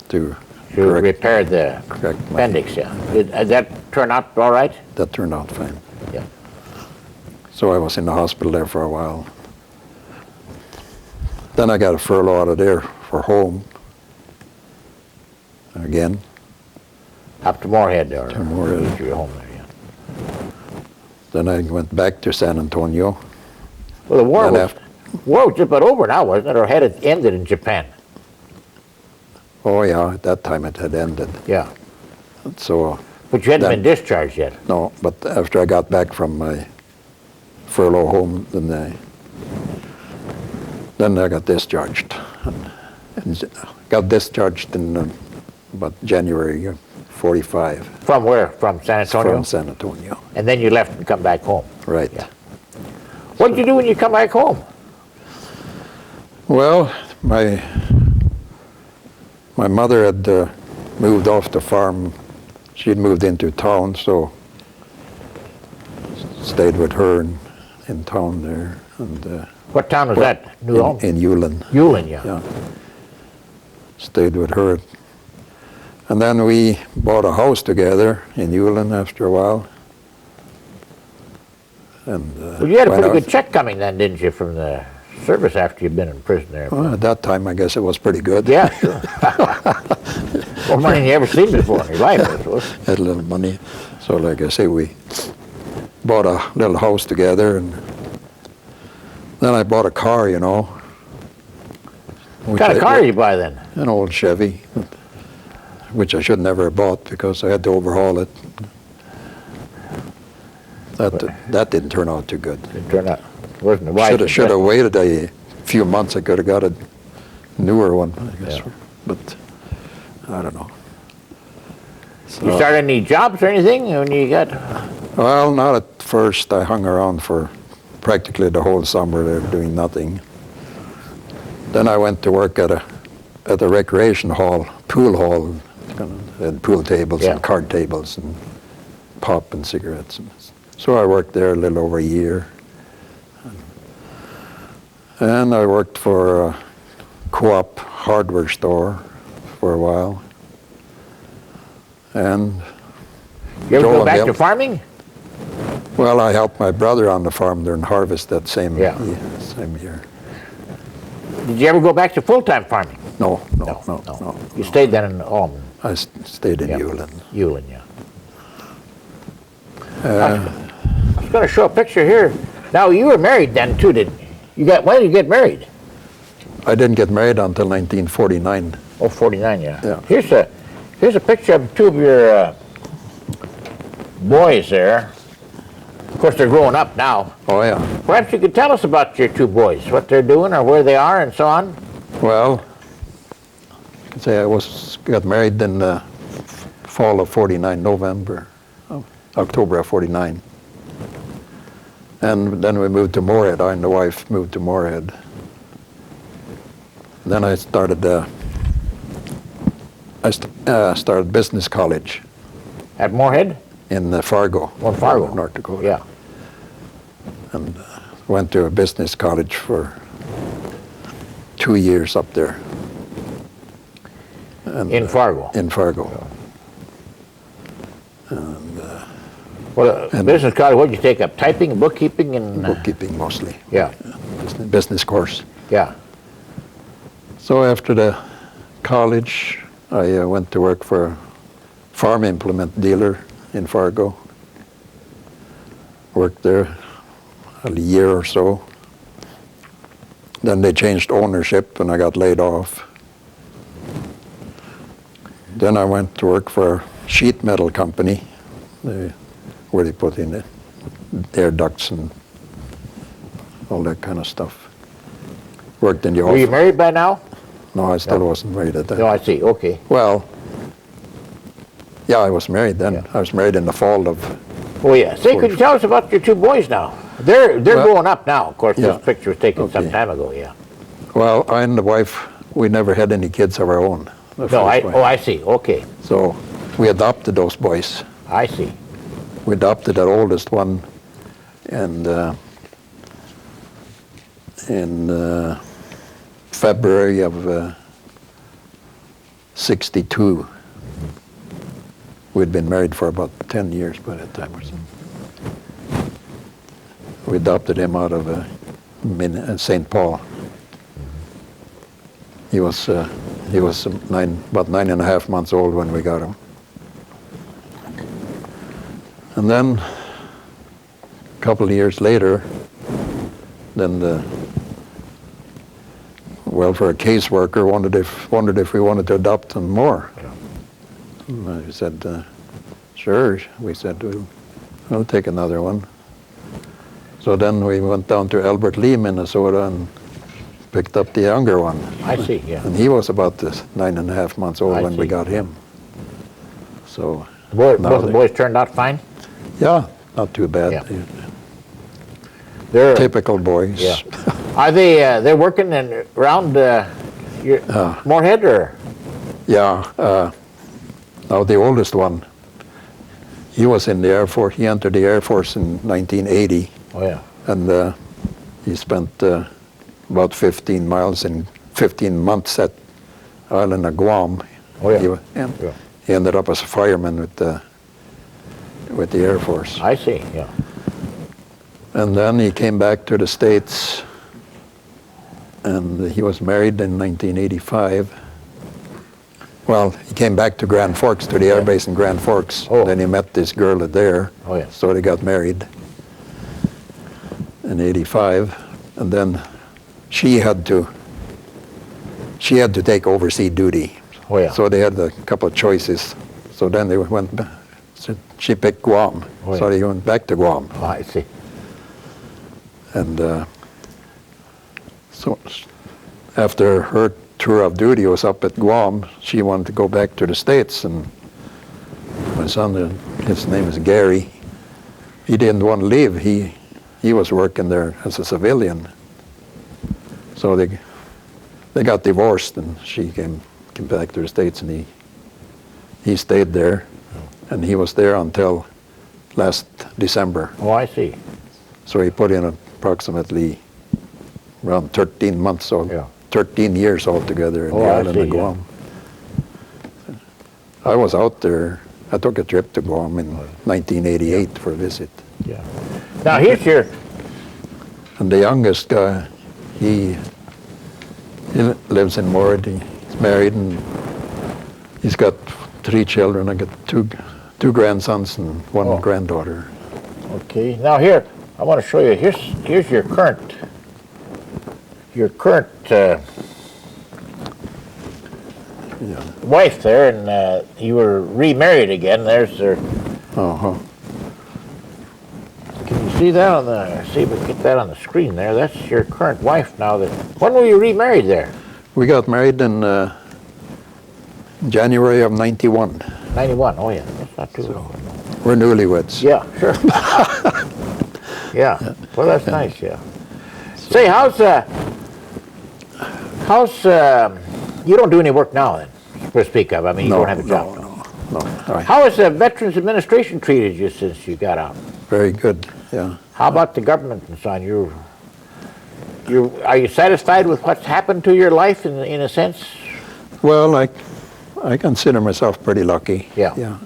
Speaker 2: to
Speaker 1: repair the
Speaker 2: correct
Speaker 1: appendix, yeah. Did that turn out all right?
Speaker 2: That turned out fine.
Speaker 1: Yeah.
Speaker 2: So I was in the hospital there for a while. Then I got a furlough out of there for home. Again.
Speaker 1: Up to Moorhead or
Speaker 2: To Moorhead.
Speaker 1: you were home there, yeah.
Speaker 2: Then I went back to San Antonio.
Speaker 1: Well, the war
Speaker 2: Then
Speaker 1: was just about over now, wasn't it? Or had it ended in Japan?
Speaker 2: Oh yeah, at that time it had ended.
Speaker 1: Yeah.
Speaker 2: So
Speaker 1: But you hadn't
Speaker 2: Then-
Speaker 1: been discharged yet.
Speaker 2: no, but after I got back from my furlough home, then I got discharged. And got discharged in about January 45
Speaker 1: From where? From San Antonio?
Speaker 2: from San Antonio.
Speaker 1: And then you left and come back home.
Speaker 2: Right.
Speaker 1: Yeah. What did you do when you come back home?
Speaker 2: Well, my mother had moved off the farm. She'd moved into town, so stayed with her in town there. And
Speaker 1: What town was that? New Ulm?
Speaker 2: in Ulen.
Speaker 1: Ulen, yeah.
Speaker 2: Yeah. Stayed with her. And then we bought a house together in Ulen after a while. And
Speaker 1: Well, you had a
Speaker 2: went
Speaker 1: pretty
Speaker 2: out-
Speaker 1: good check coming then, didn't you, from the service after you'd been in prison there?
Speaker 2: Well, at that time, I guess it was pretty good.
Speaker 1: Yeah, sure. More money than you ever seen before in your life, I suppose.
Speaker 2: Had a little money. So like I say, we bought a little house together, and then I bought a car,
Speaker 1: What kind of car did you buy then?
Speaker 2: An old Chevy, which I should never have bought because I had to overhaul it. That didn't turn out too good.
Speaker 1: It turned out, wasn't a wise
Speaker 2: Should have waited a few months. I could have got a newer one, I guess.
Speaker 1: Yeah.
Speaker 2: But I don't know. So,
Speaker 1: You started any jobs or anything when you got?
Speaker 2: well, not at first. I hung around for practically the whole summer there doing nothing. Then I went to work at a recreation hall, pool hall, and pool tables
Speaker 1: Yeah.
Speaker 2: and card tables and pop and cigarettes. So I worked there a little over a year. And I worked for a co-op hardware store for a while. And
Speaker 1: You ever
Speaker 2: Joel
Speaker 1: go back
Speaker 2: and
Speaker 1: to
Speaker 2: Bill.
Speaker 1: farming?
Speaker 2: well, I helped my brother on the farm during harvest that same
Speaker 1: Yeah.
Speaker 2: same year.
Speaker 1: Did you ever go back to full-time farming?
Speaker 2: No.
Speaker 1: You stayed then in Ulm,
Speaker 2: I stayed in
Speaker 1: Yeah.
Speaker 2: Ulen.
Speaker 1: Ulen, yeah. I was going to show a picture here. Now, you were married then, too, didn't you? When did you get married?
Speaker 2: I didn't get married until 1949.
Speaker 1: Oh, 49, yeah.
Speaker 2: Yeah.
Speaker 1: Here's a picture of two of your boys there. Of course, they're growing up now.
Speaker 2: Oh, yeah.
Speaker 1: Perhaps you could tell us about your two boys, what they're doing or where they are and so on.
Speaker 2: Well, I can say got married in the fall of 49, October of 49. And then we moved to Moorhead. I and the wife moved to Moorhead. Then I started started business college
Speaker 1: At Moorhead?
Speaker 2: in Fargo,
Speaker 1: Oh, Fargo.
Speaker 2: North Dakota.
Speaker 1: Yeah.
Speaker 2: And went to a business college for 2 years up there. And,
Speaker 1: In Fargo.
Speaker 2: in Fargo.
Speaker 1: Well, business college, what did you take up? Typing, bookkeeping, and...
Speaker 2: Bookkeeping mostly.
Speaker 1: Yeah,
Speaker 2: Business course.
Speaker 1: yeah.
Speaker 2: So after the college, I went to work for a farm implement dealer in Fargo. Worked there a year or so. Then they changed ownership and I got laid off. Then I went to work for a sheet metal company where they put in the air ducts and all that kind of stuff. Worked in the
Speaker 1: Were you
Speaker 2: office.
Speaker 1: married by now?
Speaker 2: No, I still wasn't married at that.
Speaker 1: No, I see, okay.
Speaker 2: Well, yeah, I was married then.
Speaker 1: Yeah.
Speaker 2: I was married in the fall of,
Speaker 1: Oh, yeah. Say, could you tell us about your two boys now? They're
Speaker 2: Well,
Speaker 1: growing up now. Of course,
Speaker 2: yeah.
Speaker 1: this picture was taken some
Speaker 2: Okay.
Speaker 1: time ago, yeah.
Speaker 2: well, I and the wife, we never had any kids of our own. the
Speaker 1: No,
Speaker 2: first wife.
Speaker 1: I see, okay.
Speaker 2: So we adopted those boys.
Speaker 1: I see.
Speaker 2: We adopted our oldest one and in February of 62. We'd been married for about 10 years by that time or something. We adopted him out of St. Paul. He was about 9.5 months old when we got him. And then a couple of years later, then for a caseworker wondered if we wanted to adopt some more. And I said, sure. We said, we'll take another one. So then we went down to Albert Lee, Minnesota, and picked up the younger one.
Speaker 1: I see, yeah.
Speaker 2: And he was about 9.5 months old
Speaker 1: I
Speaker 2: when we
Speaker 1: see.
Speaker 2: got him. So,
Speaker 1: Both
Speaker 2: now
Speaker 1: the boys turned out fine?
Speaker 2: yeah, not too bad.
Speaker 1: Yeah. They're,
Speaker 2: Typical boys.
Speaker 1: yeah. Are they're working around your Moorhead, or?
Speaker 2: Yeah. Now the oldest one, he was in the Air Force. He entered the Air Force in 1980,
Speaker 1: Oh, yeah.
Speaker 2: and he spent about 15 months at island of Guam.
Speaker 1: Oh, yeah.
Speaker 2: And
Speaker 1: Yeah.
Speaker 2: he ended up as a fireman with the Air Force.
Speaker 1: I see, yeah.
Speaker 2: And then he came back to the States, and he was married in 1985. Well, he came back to Grand Forks, to the air base in Grand Forks.
Speaker 1: Oh.
Speaker 2: Then he met this girl there,
Speaker 1: Oh, yeah.
Speaker 2: so they got married in 85. And then she had to take overseas duty.
Speaker 1: Oh, yeah.
Speaker 2: So they had a couple of choices. So then they went back. So she picked Guam,
Speaker 1: Oh, yeah.
Speaker 2: so they went back to Guam.
Speaker 1: Oh, I see.
Speaker 2: And so after her tour of duty was up at Guam, she wanted to go back to the States. And my son, his name is Gary, he didn't want to leave. He was working there as a civilian. So they got divorced, and she came back to the States, and he stayed there. And he was there until last December.
Speaker 1: Oh, I see.
Speaker 2: So he put in approximately around 13 months, or
Speaker 1: Yeah.
Speaker 2: 13 years altogether in
Speaker 1: Oh,
Speaker 2: the
Speaker 1: I
Speaker 2: island
Speaker 1: see,
Speaker 2: of Guam. I was out there. I took a trip to Guam in 1988 for a visit.
Speaker 1: Yeah. Now, here's your...
Speaker 2: And the youngest guy, he lives in Moorhead. He's married, and he's got 3 children. I got two grandsons and one
Speaker 1: Oh.
Speaker 2: granddaughter.
Speaker 1: Okay. Now, here, I want to show you. Here's your current wife there, and you were remarried again. There's their.
Speaker 2: Uh-huh.
Speaker 1: Can you see that on the? See if we can get that on the screen there. That's your current wife now. When were you remarried there?
Speaker 2: We got married in January of 91.
Speaker 1: 91. Oh yeah, that's not too long.
Speaker 2: We're newlyweds.
Speaker 1: Yeah, sure. Yeah. Well, that's nice. Yeah. Say, how's you don't do any work now then, to speak of? I mean, you don't have a job.
Speaker 2: No.
Speaker 1: How has the Veterans Administration treated you since you got out?
Speaker 2: Very good. Yeah.
Speaker 1: How about the government and so on? Are you satisfied with what's happened to your life in a sense?
Speaker 2: Well, I consider myself pretty lucky.
Speaker 1: Yeah.
Speaker 2: Yeah.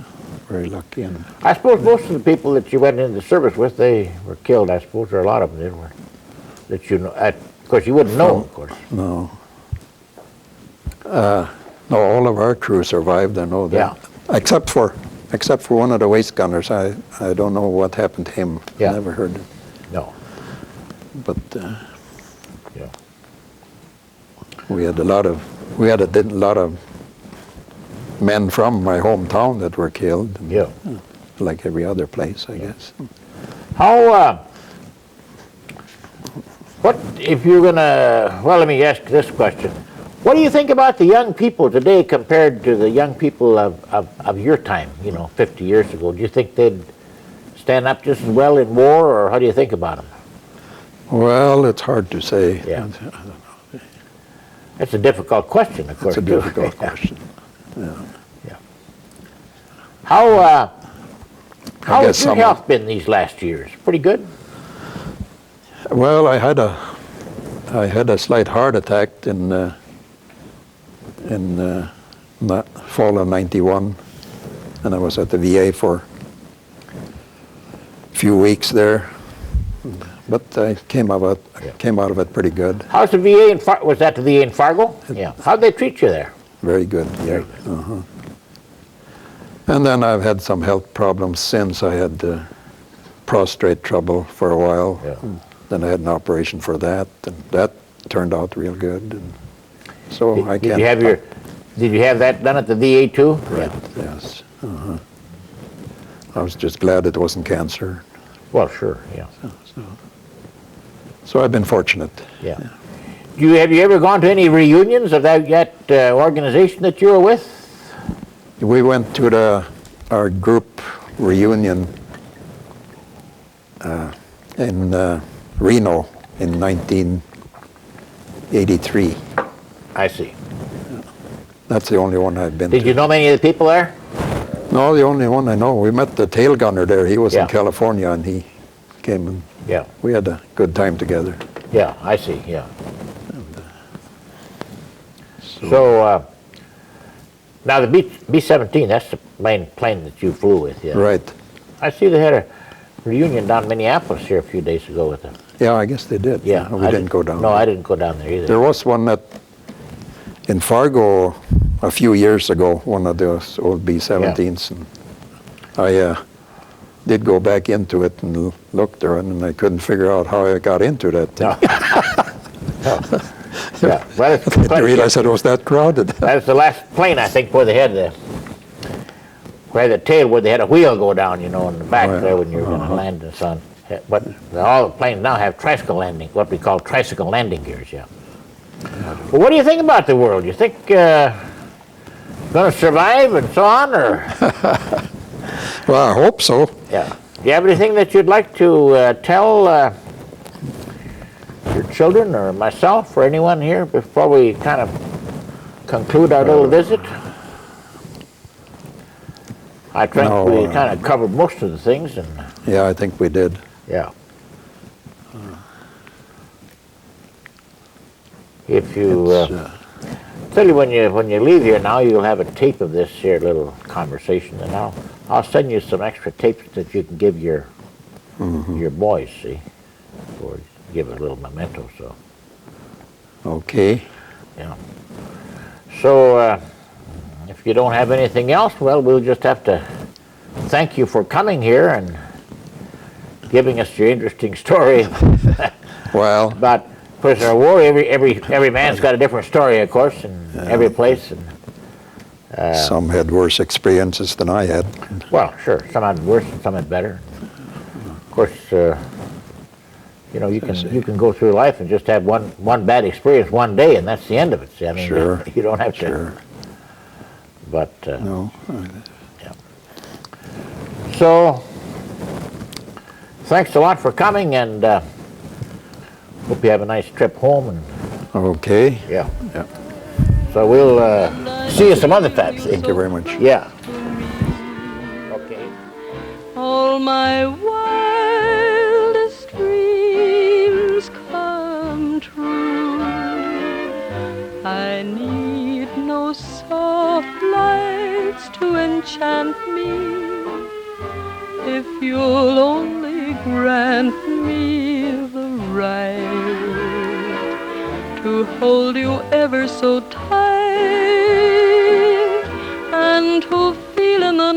Speaker 2: Very lucky. And
Speaker 1: I suppose most of the people that you went into the service with, they were killed. I suppose there are a lot of them that were that you know. Of course, you wouldn't know, of course.
Speaker 2: no. No, all of our crew survived. I know that.
Speaker 1: Yeah.
Speaker 2: Except for one of the waist gunners. I don't know what happened to him.
Speaker 1: Yeah.
Speaker 2: I never heard it.
Speaker 1: No.
Speaker 2: But
Speaker 1: Yeah.
Speaker 2: we had a lot of men from my hometown that were killed. And,
Speaker 1: Yeah.
Speaker 2: like every other place, I guess.
Speaker 1: How? What if you're gonna? Well, let me ask this question. What do you think about the young people today compared to the young people of your time, 50 years ago? Do you think they'd stand up just as well in war, or how do you think about them?
Speaker 2: Well, it's hard to say.
Speaker 1: Yeah. That's a difficult question, of course.
Speaker 2: It's a difficult question. Yeah.
Speaker 1: How has your health been these last years? Pretty good?
Speaker 2: Well, I had a slight heart attack in the fall of '91, and I was at the VA for a few weeks there. But I came out of it pretty good.
Speaker 1: How's the VA was that the VA in Fargo? Yeah. How'd they treat you there?
Speaker 2: Very good.
Speaker 1: Very good.
Speaker 2: Uh-huh. And then I've had some health problems since. I had prostate trouble for a while.
Speaker 1: Yeah.
Speaker 2: Then I had an operation for that, and that turned out real good. And so
Speaker 1: Did you have that done at the VA too?
Speaker 2: Right.
Speaker 1: Yeah.
Speaker 2: Yes. Uh-huh. I was just glad it wasn't cancer.
Speaker 1: Well, sure. Yeah.
Speaker 2: So I've been fortunate.
Speaker 1: Yeah. Have you ever gone to any reunions of that organization that you were with?
Speaker 2: We went to our group reunion in Reno in 1983.
Speaker 1: I see.
Speaker 2: That's the only one I've been to.
Speaker 1: Did you know many of the people there?
Speaker 2: No, the only one I know. We met the tail gunner there. He was
Speaker 1: Yeah.
Speaker 2: in California, and he came and
Speaker 1: Yeah.
Speaker 2: we had a good time together.
Speaker 1: Yeah, I see. Yeah. So now the B-17, that's the plane that you flew with. Yeah.
Speaker 2: Right.
Speaker 1: I see they had a reunion down in Minneapolis here a few days ago with them.
Speaker 2: Yeah, I guess they did.
Speaker 1: Yeah.
Speaker 2: We didn't go down.
Speaker 1: No, I didn't go down there either.
Speaker 2: There was one in Fargo a few years ago, one of those old B-17s, and I did go back into it and look there, and I couldn't figure out how I got into that thing.
Speaker 1: Yeah. Well,
Speaker 2: I didn't realize it was that crowded.
Speaker 1: That's the last plane, I think, where they had the tail, where they had a wheel go down, in the back there when you were going to land and so on. But all the planes now have tricycle landing, what we call tricycle landing gears, yeah. Well, what do you think about the world? You think going to survive and so on, or?
Speaker 2: Well, I hope so.
Speaker 1: Yeah. Do you have anything that you'd like to tell your children or myself or anyone here before we kind of conclude our little visit? I think we kind of covered most of the things, and
Speaker 2: yeah, I think we did.
Speaker 1: yeah. If you tell you when you leave here now, you'll have a tape of this here little conversation, and I'll send you some extra tapes that you can give your boys, see, or give a little memento. So
Speaker 2: Okay.
Speaker 1: yeah. So if you don't have anything else, well, we'll just have to thank you for coming here and giving us your interesting story
Speaker 2: Well,
Speaker 1: about prisoner of war. Every man's got a different story, of course, in every place. And
Speaker 2: Some had worse experiences than I had.
Speaker 1: Well, sure. Some had worse and some had better. Of course, you know, you can go through life and just have one bad experience one day, and that's the end of it. See, I mean,
Speaker 2: Sure.
Speaker 1: you don't have to.
Speaker 2: Sure.
Speaker 1: But
Speaker 2: No.
Speaker 1: yeah. So, thanks a lot for coming, and hope you have a nice trip home. And
Speaker 2: Okay.
Speaker 1: yeah.
Speaker 2: Yeah.
Speaker 1: So we'll see you some other times.
Speaker 2: Thank you very much.
Speaker 1: Yeah. Okay.
Speaker 3: All my wildest dreams come true. I need no soft lights to enchant me. If you'll only grant me the right to hold you ever so tight and to feel in the